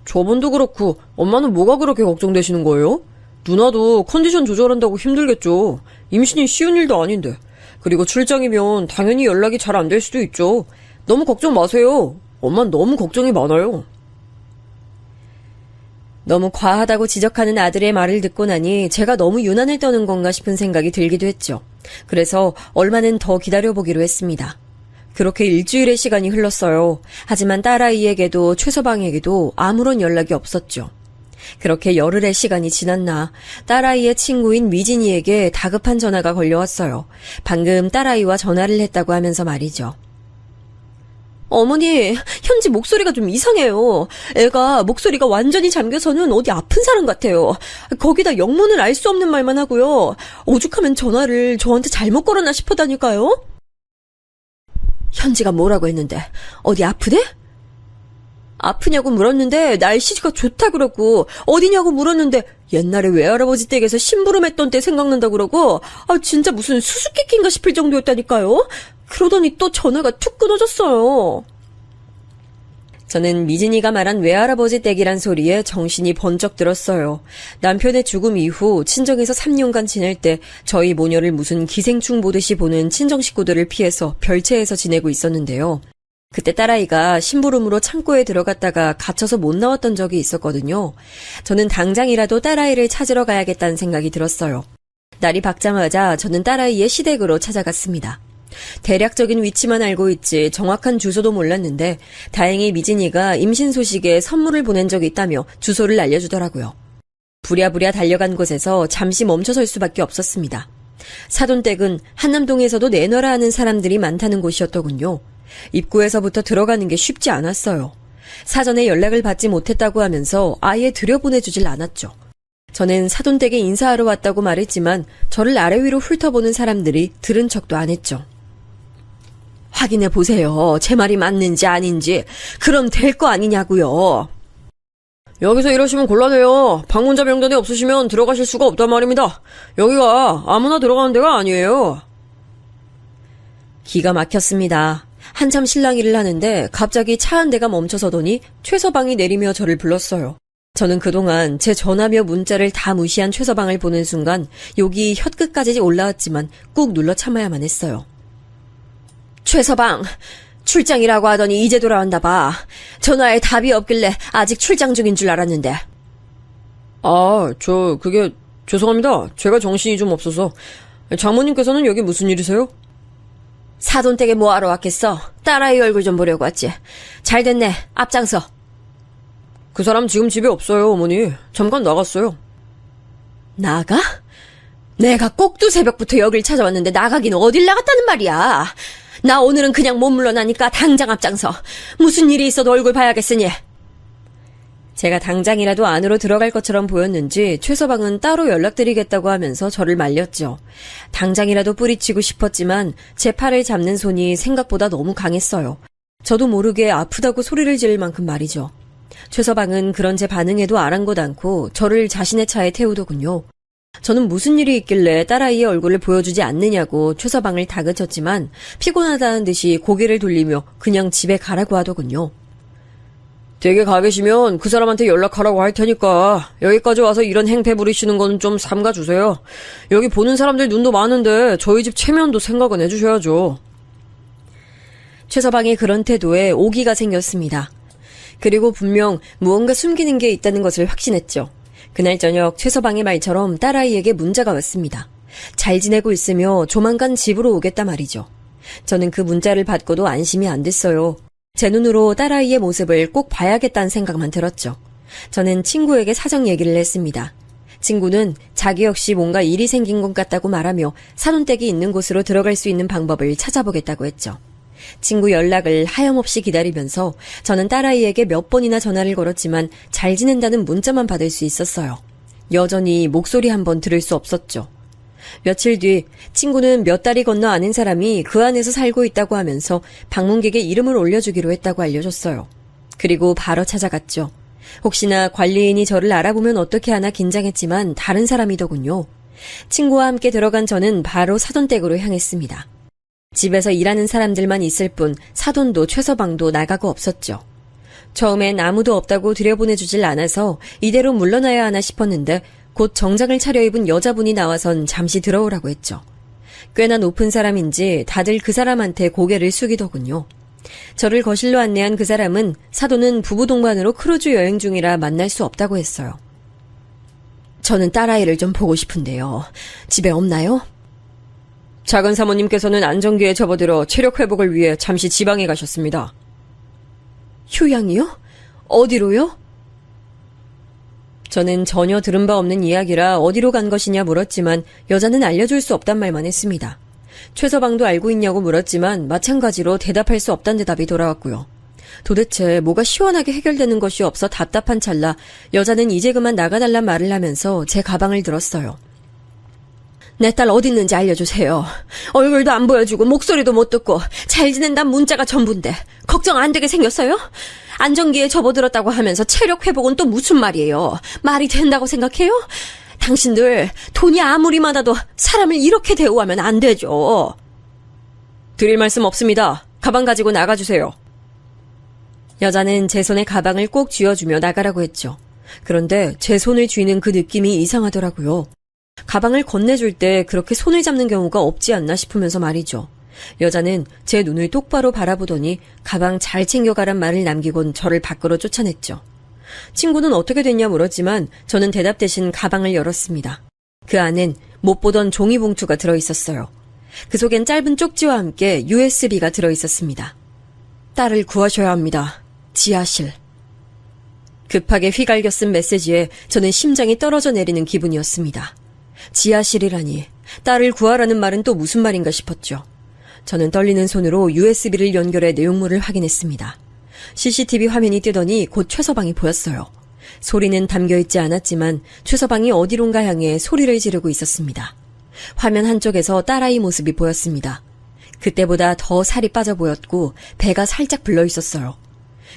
저분도 그렇고 엄마는 뭐가 그렇게 걱정되시는 거예요? 누나도 컨디션 조절한다고 힘들겠죠. 임신이 쉬운 일도 아닌데. 그리고 출장이면 당연히 연락이 잘 안 될 수도 있죠. 너무 걱정 마세요. 엄만 너무 걱정이 많아요. 너무 과하다고 지적하는 아들의 말을 듣고 나니 제가 너무 유난을 떠는 건가 싶은 생각이 들기도 했죠. 그래서 얼마는 더 기다려보기로 했습니다. 그렇게 일주일의 시간이 흘렀어요. 하지만 딸아이에게도 최서방에게도 아무런 연락이 없었죠. 그렇게 열흘의 시간이 지났나 딸아이의 친구인 미진이에게 다급한 전화가 걸려왔어요. 방금 딸아이와 전화를 했다고 하면서 말이죠. 어머니, 현지 목소리가 좀 이상해요. 애가 목소리가 완전히 잠겨서는 어디 아픈 사람 같아요. 거기다 영문을 알 수 없는 말만 하고요. 오죽하면 전화를 저한테 잘못 걸었나 싶어다니까요. 현지가 뭐라고 했는데 어디 아프대? 아프냐고 물었는데 날씨가 좋다 그러고 어디냐고 물었는데 옛날에 외할아버지 댁에서 심부름했던 때 생각난다 그러고 진짜 무슨 수수께끼인가 싶을 정도였다니까요. 그러더니 또 전화가 툭 끊어졌어요. 저는 미진이가 말한 외할아버지 댁이란 소리에 정신이 번쩍 들었어요. 남편의 죽음 이후 친정에서 3년간 지낼 때 저희 모녀를 무슨 기생충 보듯이 보는 친정 식구들을 피해서 별채에서 지내고 있었는데요. 그때 딸아이가 심부름으로 창고에 들어갔다가 갇혀서 못 나왔던 적이 있었거든요. 저는 당장이라도 딸아이를 찾으러 가야겠다는 생각이 들었어요. 날이 밝자마자 저는 딸아이의 시댁으로 찾아갔습니다. 대략적인 위치만 알고 있지 정확한 주소도 몰랐는데 다행히 미진이가 임신 소식에 선물을 보낸 적이 있다며 주소를 알려주더라고요. 부랴부랴 달려간 곳에서 잠시 멈춰설 수밖에 없었습니다. 사돈댁은 한남동에서도 내놔라 하는 사람들이 많다는 곳이었더군요. 입구에서부터 들어가는 게 쉽지 않았어요. 사전에 연락을 받지 못했다고 하면서 아예 들여보내주질 않았죠. 저는 사돈댁에 인사하러 왔다고 말했지만 저를 아래 위로 훑어보는 사람들이 들은 척도 안 했죠. 확인해 보세요. 제 말이 맞는지 아닌지. 그럼 될 거 아니냐고요. 여기서 이러시면 곤란해요. 방문자 명단에 없으시면 들어가실 수가 없단 말입니다. 여기가 아무나 들어가는 데가 아니에요. 기가 막혔습니다. 한참 실랑이를 하는데 갑자기 차 한 대가 멈춰서더니 최서방이 내리며 저를 불렀어요. 저는 그동안 제 전화며 문자를 다 무시한 최서방을 보는 순간 욕이 혀끝까지 올라왔지만 꾹 눌러 참아야만 했어요. 최서방, 출장이라고 하더니 이제 돌아왔나 봐. 전화에 답이 없길래 아직 출장 중인 줄 알았는데. 그게 죄송합니다. 제가 정신이 좀 없어서. 장모님께서는 여기 무슨 일이세요? 사돈댁에 뭐하러 왔겠어? 딸아이 얼굴 좀 보려고 왔지. 잘 됐네. 앞장서. 그 사람 지금 집에 없어요, 어머니. 잠깐 나갔어요. 나가? 내가 꼭두 새벽부터 여길 찾아왔는데 나가긴 어딜 나갔다는 말이야. 나 오늘은 그냥 못 물러나니까 당장 앞장서. 무슨 일이 있어도 얼굴 봐야겠으니. 제가 당장이라도 안으로 들어갈 것처럼 보였는지 최서방은 따로 연락드리겠다고 하면서 저를 말렸죠. 당장이라도 뿌리치고 싶었지만 제 팔을 잡는 손이 생각보다 너무 강했어요. 저도 모르게 아프다고 소리를 지를 만큼 말이죠. 최서방은 그런 제 반응에도 아랑곳 않고 저를 자신의 차에 태우더군요. 저는 무슨 일이 있길래 딸아이의 얼굴을 보여주지 않느냐고 최서방을 다그쳤지만 피곤하다는 듯이 고개를 돌리며 그냥 집에 가라고 하더군요. 댁에 가 계시면 그 사람한테 연락하라고 할 테니까 여기까지 와서 이런 행패 부리시는 건 좀 삼가주세요. 여기 보는 사람들 눈도 많은데 저희 집 체면도 생각은 해주셔야죠. 최서방의 그런 태도에 오기가 생겼습니다. 그리고 분명 무언가 숨기는 게 있다는 것을 확신했죠. 그날 저녁 최서방의 말처럼 딸아이에게 문자가 왔습니다. 잘 지내고 있으며 조만간 집으로 오겠다 말이죠. 저는 그 문자를 받고도 안심이 안 됐어요. 제 눈으로 딸아이의 모습을 꼭 봐야겠다는 생각만 들었죠. 저는 친구에게 사정 얘기를 했습니다. 친구는 자기 역시 뭔가 일이 생긴 것 같다고 말하며 사돈댁이 있는 곳으로 들어갈 수 있는 방법을 찾아보겠다고 했죠. 친구 연락을 하염없이 기다리면서 저는 딸아이에게 몇 번이나 전화를 걸었지만 잘 지낸다는 문자만 받을 수 있었어요. 여전히 목소리 한 번 들을 수 없었죠. 며칠 뒤 친구는 몇 달이 건너 아는 사람이 그 안에서 살고 있다고 하면서 방문객의 이름을 올려주기로 했다고 알려줬어요. 그리고 바로 찾아갔죠. 혹시나 관리인이 저를 알아보면 어떻게 하나 긴장했지만 다른 사람이더군요. 친구와 함께 들어간 저는 바로 사돈댁으로 향했습니다. 집에서 일하는 사람들만 있을 뿐 사돈도 최서방도 나가고 없었죠. 처음엔 아무도 없다고 들여보내주질 않아서 이대로 물러나야 하나 싶었는데 곧 정장을 차려입은 여자분이 나와선 잠시 들어오라고 했죠. 꽤나 높은 사람인지 다들 그 사람한테 고개를 숙이더군요. 저를 거실로 안내한 그 사람은 사돈은 부부 동반으로 크루즈 여행 중이라 만날 수 없다고 했어요. 저는 딸아이를 좀 보고 싶은데요. 집에 없나요? 작은 사모님께서는 안정기에 접어들어 체력 회복을 위해 잠시 지방에 가셨습니다. 휴양이요? 어디로요? 저는 전혀 들은 바 없는 이야기라 어디로 간 것이냐 물었지만 여자는 알려줄 수 없단 말만 했습니다. 최서방도 알고 있냐고 물었지만 마찬가지로 대답할 수 없단 대답이 돌아왔고요. 도대체 뭐가 시원하게 해결되는 것이 없어 답답한 찰나 여자는 이제 그만 나가달란 말을 하면서 제 가방을 들었어요. 내 딸 어디 있는지 알려주세요. 얼굴도 안 보여주고 목소리도 못 듣고 잘 지낸단 문자가 전부인데 걱정 안 되게 생겼어요? 안정기에 접어들었다고 하면서 체력 회복은 또 무슨 말이에요? 말이 된다고 생각해요? 당신들 돈이 아무리 많아도 사람을 이렇게 대우하면 안 되죠. 드릴 말씀 없습니다. 가방 가지고 나가주세요. 여자는 제 손에 가방을 꼭 쥐어주며 나가라고 했죠. 그런데 제 손을 쥐는 그 느낌이 이상하더라고요. 가방을 건네줄 때 그렇게 손을 잡는 경우가 없지 않나 싶으면서 말이죠. 여자는 제 눈을 똑바로 바라보더니 가방 잘 챙겨가란 말을 남기곤 저를 밖으로 쫓아냈죠. 친구는 어떻게 됐냐 물었지만 저는 대답 대신 가방을 열었습니다. 그 안엔 못 보던 종이봉투가 들어있었어요. 그 속엔 짧은 쪽지와 함께 USB가 들어있었습니다. 딸을 구하셔야 합니다. 지하실. 급하게 휘갈겨 쓴 메시지에 저는 심장이 떨어져 내리는 기분이었습니다. 지하실이라니 딸을 구하라는 말은 또 무슨 말인가 싶었죠. 저는 떨리는 손으로 USB를 연결해 내용물을 확인했습니다. CCTV 화면이 뜨더니 곧 최서방이 보였어요. 소리는 담겨있지 않았지만 최서방이 어디론가 향해 소리를 지르고 있었습니다. 화면 한쪽에서 딸아이 모습이 보였습니다. 그때보다 더 살이 빠져 보였고 배가 살짝 불러있었어요.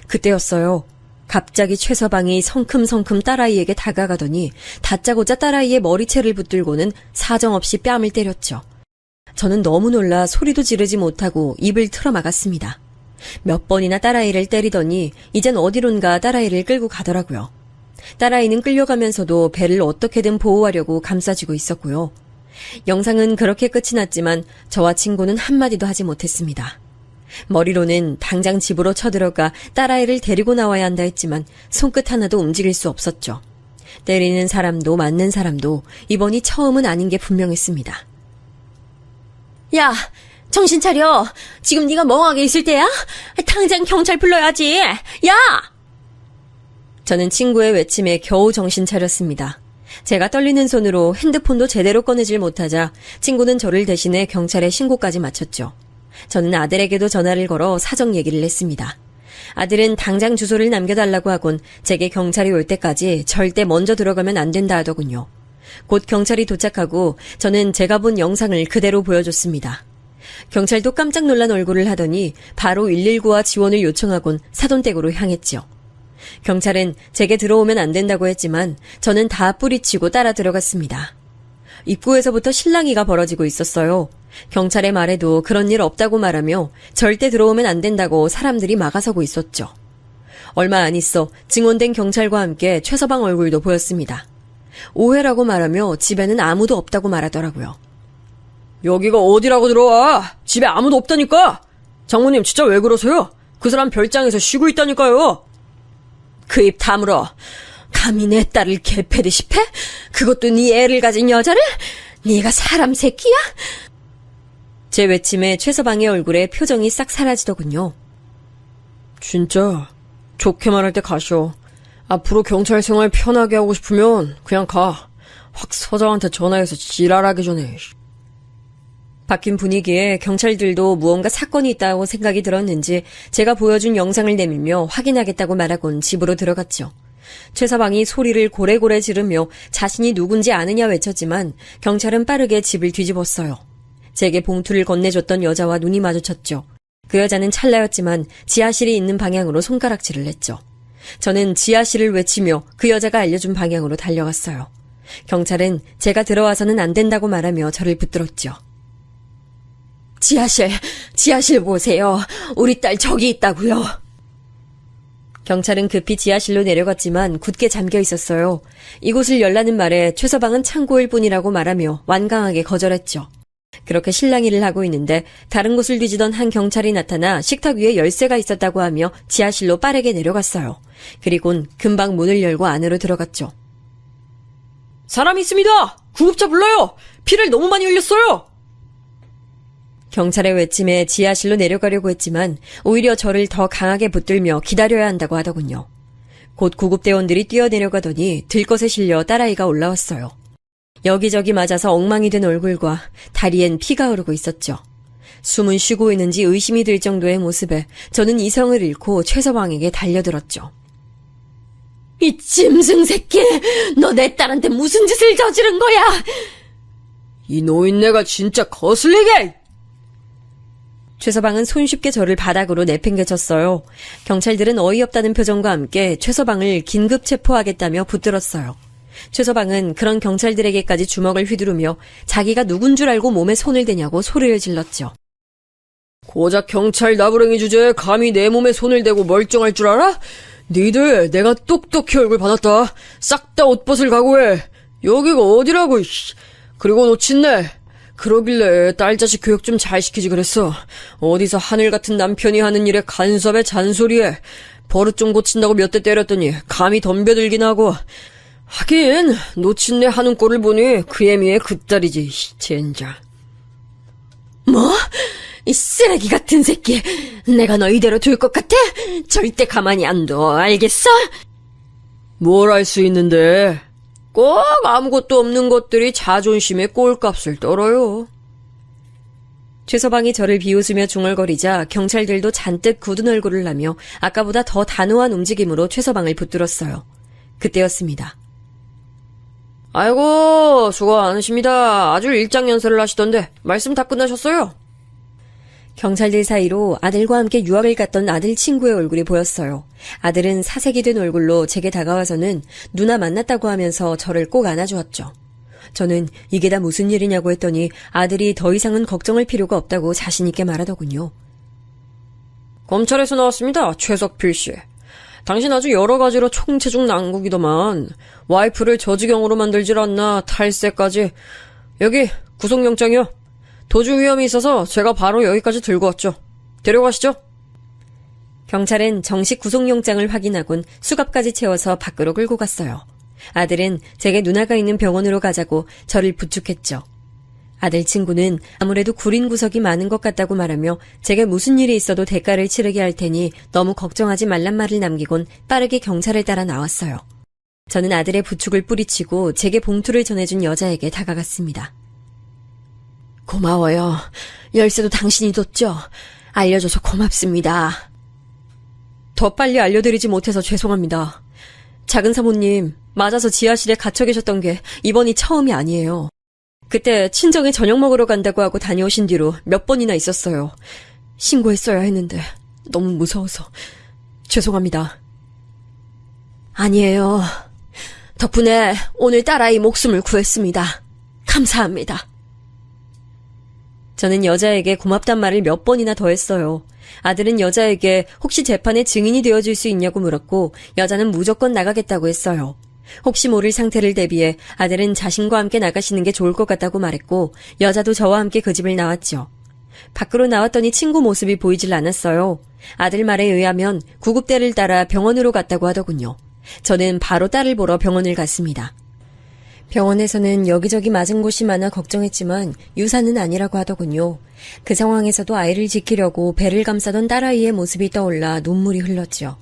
그때였어요. 갑자기 최서방이 성큼성큼 딸아이에게 다가가더니 다짜고짜 딸아이의 머리채를 붙들고는 사정없이 뺨을 때렸죠. 저는 너무 놀라 소리도 지르지 못하고 입을 틀어막았습니다. 몇 번이나 딸아이를 때리더니 이젠 어디론가 딸아이를 끌고 가더라고요. 딸아이는 끌려가면서도 배를 어떻게든 보호하려고 감싸쥐고 있었고요. 영상은 그렇게 끝이 났지만 저와 친구는 한마디도 하지 못했습니다. 머리로는 당장 집으로 쳐들어가 딸아이를 데리고 나와야 한다 했지만 손끝 하나도 움직일 수 없었죠. 때리는 사람도 맞는 사람도 이번이 처음은 아닌 게 분명했습니다. 야, 정신 차려. 지금 네가 멍하게 있을 때야? 당장 경찰 불러야지. 야! 저는 친구의 외침에 겨우 정신 차렸습니다. 제가 떨리는 손으로 핸드폰도 제대로 꺼내질 못하자 친구는 저를 대신해 경찰에 신고까지 마쳤죠. 저는 아들에게도 전화를 걸어 사정 얘기를 했습니다. 아들은 당장 주소를 남겨달라고 하곤 제게 경찰이 올 때까지 절대 먼저 들어가면 안 된다 하더군요. 곧 경찰이 도착하고 저는 제가 본 영상을 그대로 보여줬습니다. 경찰도 깜짝 놀란 얼굴을 하더니 바로 119와 지원을 요청하곤 사돈댁으로 향했죠. 경찰은 제게 들어오면 안 된다고 했지만 저는 다 뿌리치고 따라 들어갔습니다. 입구에서부터 실랑이가 벌어지고 있었어요. 경찰의 말에도 그런 일 없다고 말하며 절대 들어오면 안 된다고 사람들이 막아서고 있었죠. 얼마 안 있어 증원된 경찰과 함께 최서방 얼굴도 보였습니다. 오해라고 말하며 집에는 아무도 없다고 말하더라고요. 여기가 어디라고 들어와? 집에 아무도 없다니까? 장모님 진짜 왜 그러세요? 그 사람 별장에서 쉬고 있다니까요. 그 입 다물어. 감히 내 딸을 개패듯이 패? 그것도 네 애를 가진 여자를? 네가 사람 새끼야? 제 외침에 최서방의 얼굴에 표정이 싹 사라지더군요. 진짜 좋게 말할 때 가셔. 앞으로 경찰 생활 편하게 하고 싶으면 그냥 가. 확 서장한테 전화해서 지랄하기 전에. 바뀐 분위기에 경찰들도 무언가 사건이 있다고 생각이 들었는지 제가 보여준 영상을 내밀며 확인하겠다고 말하곤 집으로 들어갔죠. 최서방이 소리를 고래고래 지르며 자신이 누군지 아느냐 외쳤지만 경찰은 빠르게 집을 뒤집었어요. 제게 봉투를 건네줬던 여자와 눈이 마주쳤죠. 그 여자는 찰나였지만 지하실이 있는 방향으로 손가락질을 했죠. 저는 지하실을 외치며 그 여자가 알려준 방향으로 달려갔어요. 경찰은 제가 들어와서는 안 된다고 말하며 저를 붙들었죠. 지하실 보세요. 우리 딸 저기 있다고요. 경찰은 급히 지하실로 내려갔지만 굳게 잠겨 있었어요. 이곳을 열라는 말에 최서방은 창고일 뿐이라고 말하며 완강하게 거절했죠. 그렇게 실랑이를 하고 있는데 다른 곳을 뒤지던 한 경찰이 나타나 식탁 위에 열쇠가 있었다고 하며 지하실로 빠르게 내려갔어요. 그리곤 금방 문을 열고 안으로 들어갔죠. 사람 있습니다! 구급차 불러요! 피를 너무 많이 흘렸어요! 경찰의 외침에 지하실로 내려가려고 했지만 오히려 저를 더 강하게 붙들며 기다려야 한다고 하더군요. 곧 구급대원들이 뛰어내려가더니 들것에 실려 딸아이가 올라왔어요. 여기저기 맞아서 엉망이 된 얼굴과 다리엔 피가 흐르고 있었죠. 숨은 쉬고 있는지 의심이 들 정도의 모습에 저는 이성을 잃고 최서방에게 달려들었죠. 이 짐승 새끼! 너 내 딸한테 무슨 짓을 저지른 거야! 이 노인네가 진짜 거슬리게! 최서방은 손쉽게 저를 바닥으로 내팽개쳤어요. 경찰들은 어이없다는 표정과 함께 최서방을 긴급 체포하겠다며 붙들었어요. 최서방은 그런 경찰들에게까지 주먹을 휘두르며 자기가 누군 줄 알고 몸에 손을 대냐고 소리를 질렀죠. 고작 경찰 나부랭이 주제에 감히 내 몸에 손을 대고 멀쩡할 줄 알아? 니들 내가 똑똑히 얼굴 받았다. 싹 다 옷 벗을 각오해. 여기가 어디라고. 그리고 놓친네. 그러길래 딸 자식 교육 좀 잘 시키지 그랬어. 어디서 하늘 같은 남편이 하는 일에 간섭에 잔소리에 버릇 좀 고친다고 몇 대 때렸더니 감히 덤벼들긴 하고. 하긴 놓친네 하는 꼴을 보니 그 애미의 그 딸이지. 젠장. 뭐? 이 쓰레기 같은 새끼! 내가 너 이대로 둘 것 같아? 절대 가만히 안 둬, 알겠어? 뭘 할 수 있는데. 꼭 아무것도 없는 것들이 자존심의 꼴값을 떨어요. 최서방이 저를 비웃으며 중얼거리자 경찰들도 잔뜩 굳은 얼굴을 하며 아까보다 더 단호한 움직임으로 최서방을 붙들었어요. 그때였습니다. 아이고 수고 많으십니다. 아주 일장연설을 하시던데 말씀 다 끝나셨어요? 경찰들 사이로 아들과 함께 유학을 갔던 아들 친구의 얼굴이 보였어요. 아들은 사색이 된 얼굴로 제게 다가와서는 누나 만났다고 하면서 저를 꼭 안아주었죠. 저는 이게 다 무슨 일이냐고 했더니 아들이 더 이상은 걱정할 필요가 없다고 자신있게 말하더군요. 검찰에서 나왔습니다. 최석필 씨. 당신 아주 여러 가지로 총체중 난국이더만 와이프를 저지경으로 만들질 않나 탈세까지. 여기 구속영장이요. 도주 위험이 있어서 제가 바로 여기까지 들고 왔죠. 데려가시죠. 경찰은 정식 구속영장을 확인하곤 수갑까지 채워서 밖으로 끌고 갔어요. 아들은 제게 누나가 있는 병원으로 가자고 저를 부축했죠. 아들 친구는 아무래도 구린 구석이 많은 것 같다고 말하며 제게 무슨 일이 있어도 대가를 치르게 할 테니 너무 걱정하지 말란 말을 남기곤 빠르게 경찰을 따라 나왔어요. 저는 아들의 부축을 뿌리치고 제게 봉투를 전해준 여자에게 다가갔습니다. 고마워요. 열쇠도 당신이 뒀죠? 알려줘서 고맙습니다. 더 빨리 알려드리지 못해서 죄송합니다. 작은 사모님, 맞아서 지하실에 갇혀 계셨던 게 이번이 처음이 아니에요. 그때 친정에 저녁 먹으러 간다고 하고 다녀오신 뒤로 몇 번이나 있었어요. 신고했어야 했는데 너무 무서워서 죄송합니다. 아니에요. 덕분에 오늘 딸아이 목숨을 구했습니다. 감사합니다. 저는 여자에게 고맙단 말을 몇 번이나 더 했어요. 아들은 여자에게 혹시 재판에 증인이 되어줄 수 있냐고 물었고 여자는 무조건 나가겠다고 했어요. 혹시 모를 상태를 대비해 아들은 자신과 함께 나가시는 게 좋을 것 같다고 말했고 여자도 저와 함께 그 집을 나왔죠. 밖으로 나왔더니 친구 모습이 보이질 않았어요. 아들 말에 의하면 구급대를 따라 병원으로 갔다고 하더군요. 저는 바로 딸을 보러 병원을 갔습니다. 병원에서는 여기저기 맞은 곳이 많아 걱정했지만 유산은 아니라고 하더군요. 그 상황에서도 아이를 지키려고 배를 감싸던 딸아이의 모습이 떠올라 눈물이 흘렀죠.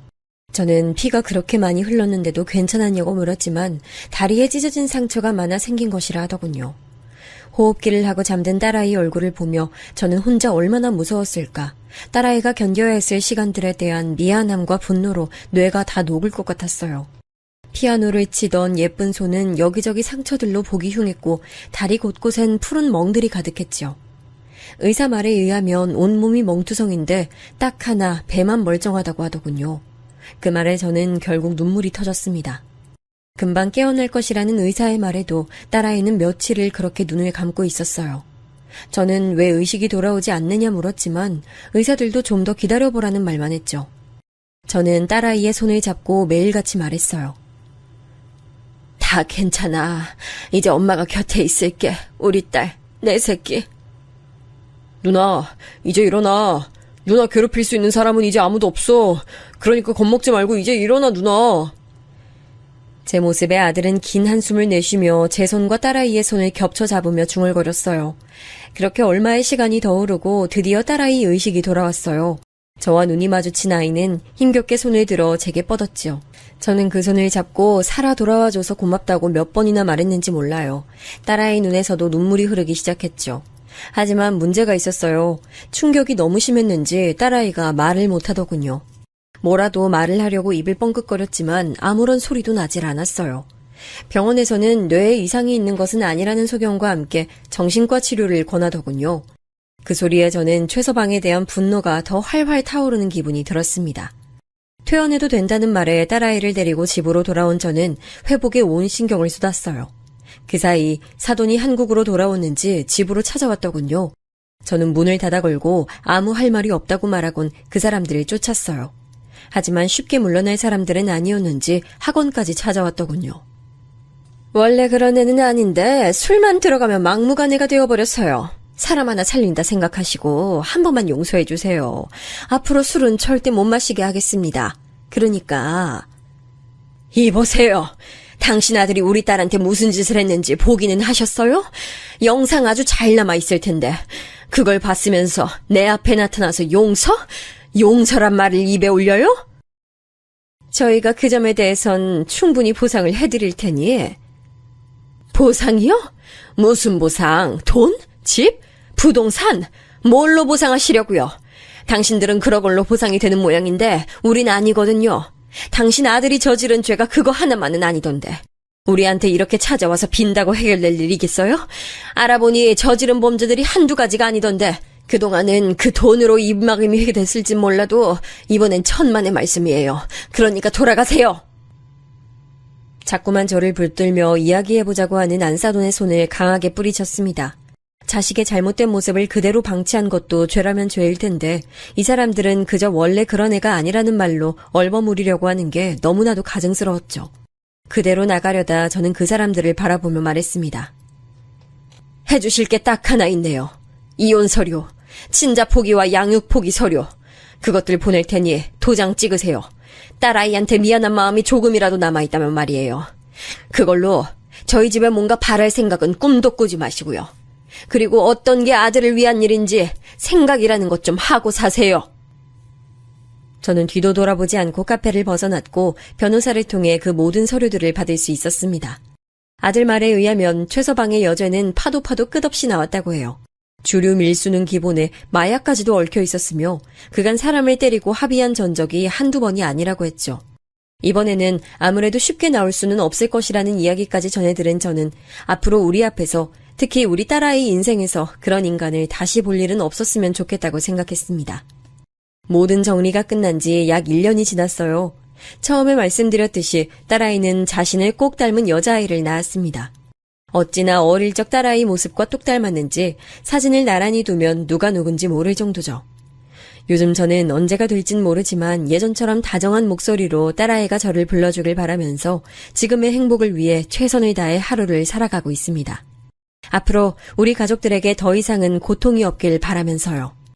저는 피가 그렇게 많이 흘렀는데도 괜찮았냐고 물었지만 다리에 찢어진 상처가 많아 생긴 것이라 하더군요. 호흡기를 하고 잠든 딸아이 얼굴을 보며 저는 혼자 얼마나 무서웠을까. 딸아이가 견뎌야 했을 시간들에 대한 미안함과 분노로 뇌가 다 녹을 것 같았어요. 피아노를 치던 예쁜 손은 여기저기 상처들로 보기 흉했고 다리 곳곳엔 푸른 멍들이 가득했죠. 의사 말에 의하면 온몸이 멍투성인데 딱 하나 배만 멀쩡하다고 하더군요. 그 말에 저는 결국 눈물이 터졌습니다. 금방 깨어날 것이라는 의사의 말에도 딸아이는 며칠을 그렇게 눈을 감고 있었어요. 저는 왜 의식이 돌아오지 않느냐 물었지만 의사들도 좀 더 기다려보라는 말만 했죠. 저는 딸아이의 손을 잡고 매일같이 말했어요. 다 괜찮아. 이제 엄마가 곁에 있을게. 우리 딸, 내 새끼. 누나, 이제 일어나. 누나 괴롭힐 수 있는 사람은 이제 아무도 없어. 그러니까 겁먹지 말고 이제 일어나, 누나. 제 모습에 아들은 긴 한숨을 내쉬며 제 손과 딸아이의 손을 겹쳐 잡으며 중얼거렸어요. 그렇게 얼마의 시간이 더 흐르고 드디어 딸아이 의식이 돌아왔어요. 저와 눈이 마주친 아이는 힘겹게 손을 들어 제게 뻗었지요. 저는 그 손을 잡고 살아 돌아와줘서 고맙다고 몇 번이나 말했는지 몰라요. 딸아이 눈에서도 눈물이 흐르기 시작했죠. 하지만 문제가 있었어요. 충격이 너무 심했는지 딸아이가 말을 못하더군요. 뭐라도 말을 하려고 입을 뻥긋거렸지만 아무런 소리도 나질 않았어요. 병원에서는 뇌에 이상이 있는 것은 아니라는 소견과 함께 정신과 치료를 권하더군요. 그 소리에 저는 최서방에 대한 분노가 더 활활 타오르는 기분이 들었습니다. 퇴원해도 된다는 말에 딸아이를 데리고 집으로 돌아온 저는 회복에 온 신경을 쏟았어요. 그 사이 사돈이 한국으로 돌아왔는지 집으로 찾아왔더군요. 저는 문을 닫아 걸고 아무 할 말이 없다고 말하곤 그 사람들을 쫓았어요. 하지만 쉽게 물러날 사람들은 아니었는지 학원까지 찾아왔더군요. 원래 그런 애는 아닌데 술만 들어가면 막무가내가 되어버렸어요. 사람 하나 살린다 생각하시고 한 번만 용서해 주세요. 앞으로 술은 절대 못 마시게 하겠습니다. 그러니까 이보세요. 당신 아들이 우리 딸한테 무슨 짓을 했는지 보기는 하셨어요? 영상 아주 잘 남아있을 텐데 그걸 봤으면서 내 앞에 나타나서 용서? 용서란 말을 입에 올려요? 저희가 그 점에 대해선 충분히 보상을 해드릴 테니. 보상이요? 무슨 보상? 돈? 집? 부동산? 뭘로 보상하시려고요? 당신들은 그런 걸로 보상이 되는 모양인데 우린 아니거든요. 당신 아들이 저지른 죄가 그거 하나만은 아니던데. 우리한테 이렇게 찾아와서 빈다고 해결될 일이겠어요? 알아보니 저지른 범죄들이 한두 가지가 아니던데 그동안은 그 돈으로 입막음이 됐을진 몰라도 이번엔 천만의 말씀이에요. 그러니까 돌아가세요. 자꾸만 저를 붙들며 이야기해보자고 하는 안사돈의 손을 강하게 뿌리쳤습니다. 자식의 잘못된 모습을 그대로 방치한 것도 죄라면 죄일 텐데 이 사람들은 그저 원래 그런 애가 아니라는 말로 얼버무리려고 하는 게 너무나도 가증스러웠죠. 그대로 나가려다 저는 그 사람들을 바라보며 말했습니다. 해주실 게 딱 하나 있네요. 이혼 서류, 친자 포기와 양육 포기 서류. 그것들 보낼 테니 도장 찍으세요. 딸아이한테 미안한 마음이 조금이라도 남아있다면 말이에요. 그걸로 저희 집에 뭔가 바랄 생각은 꿈도 꾸지 마시고요. 그리고 어떤 게 아들을 위한 일인지 생각이라는 것 좀 하고 사세요. 저는 뒤도 돌아보지 않고 카페를 벗어났고 변호사를 통해 그 모든 서류들을 받을 수 있었습니다. 아들 말에 의하면 최서방의 여죄는 파도 끝없이 나왔다고 해요. 주류 밀수는 기본에 마약까지도 얽혀 있었으며 그간 사람을 때리고 합의한 전적이 한두 번이 아니라고 했죠. 이번에는 아무래도 쉽게 나올 수는 없을 것이라는 이야기까지 전해들은 저는 앞으로 우리 앞에서 특히 우리 딸아이 인생에서 그런 인간을 다시 볼 일은 없었으면 좋겠다고 생각했습니다. 모든 정리가 끝난 지 약 1년이 지났어요. 처음에 말씀드렸듯이 딸아이는 자신을 꼭 닮은 여자아이를 낳았습니다. 어찌나 어릴 적 딸아이 모습과 똑 닮았는지 사진을 나란히 두면 누가 누군지 모를 정도죠. 요즘 저는 언제가 될진 모르지만 예전처럼 다정한 목소리로 딸아이가 저를 불러주길 바라면서 지금의 행복을 위해 최선을 다해 하루를 살아가고 있습니다. 앞으로 우리 가족들에게 더 이상은 고통이 없길 바라면서요.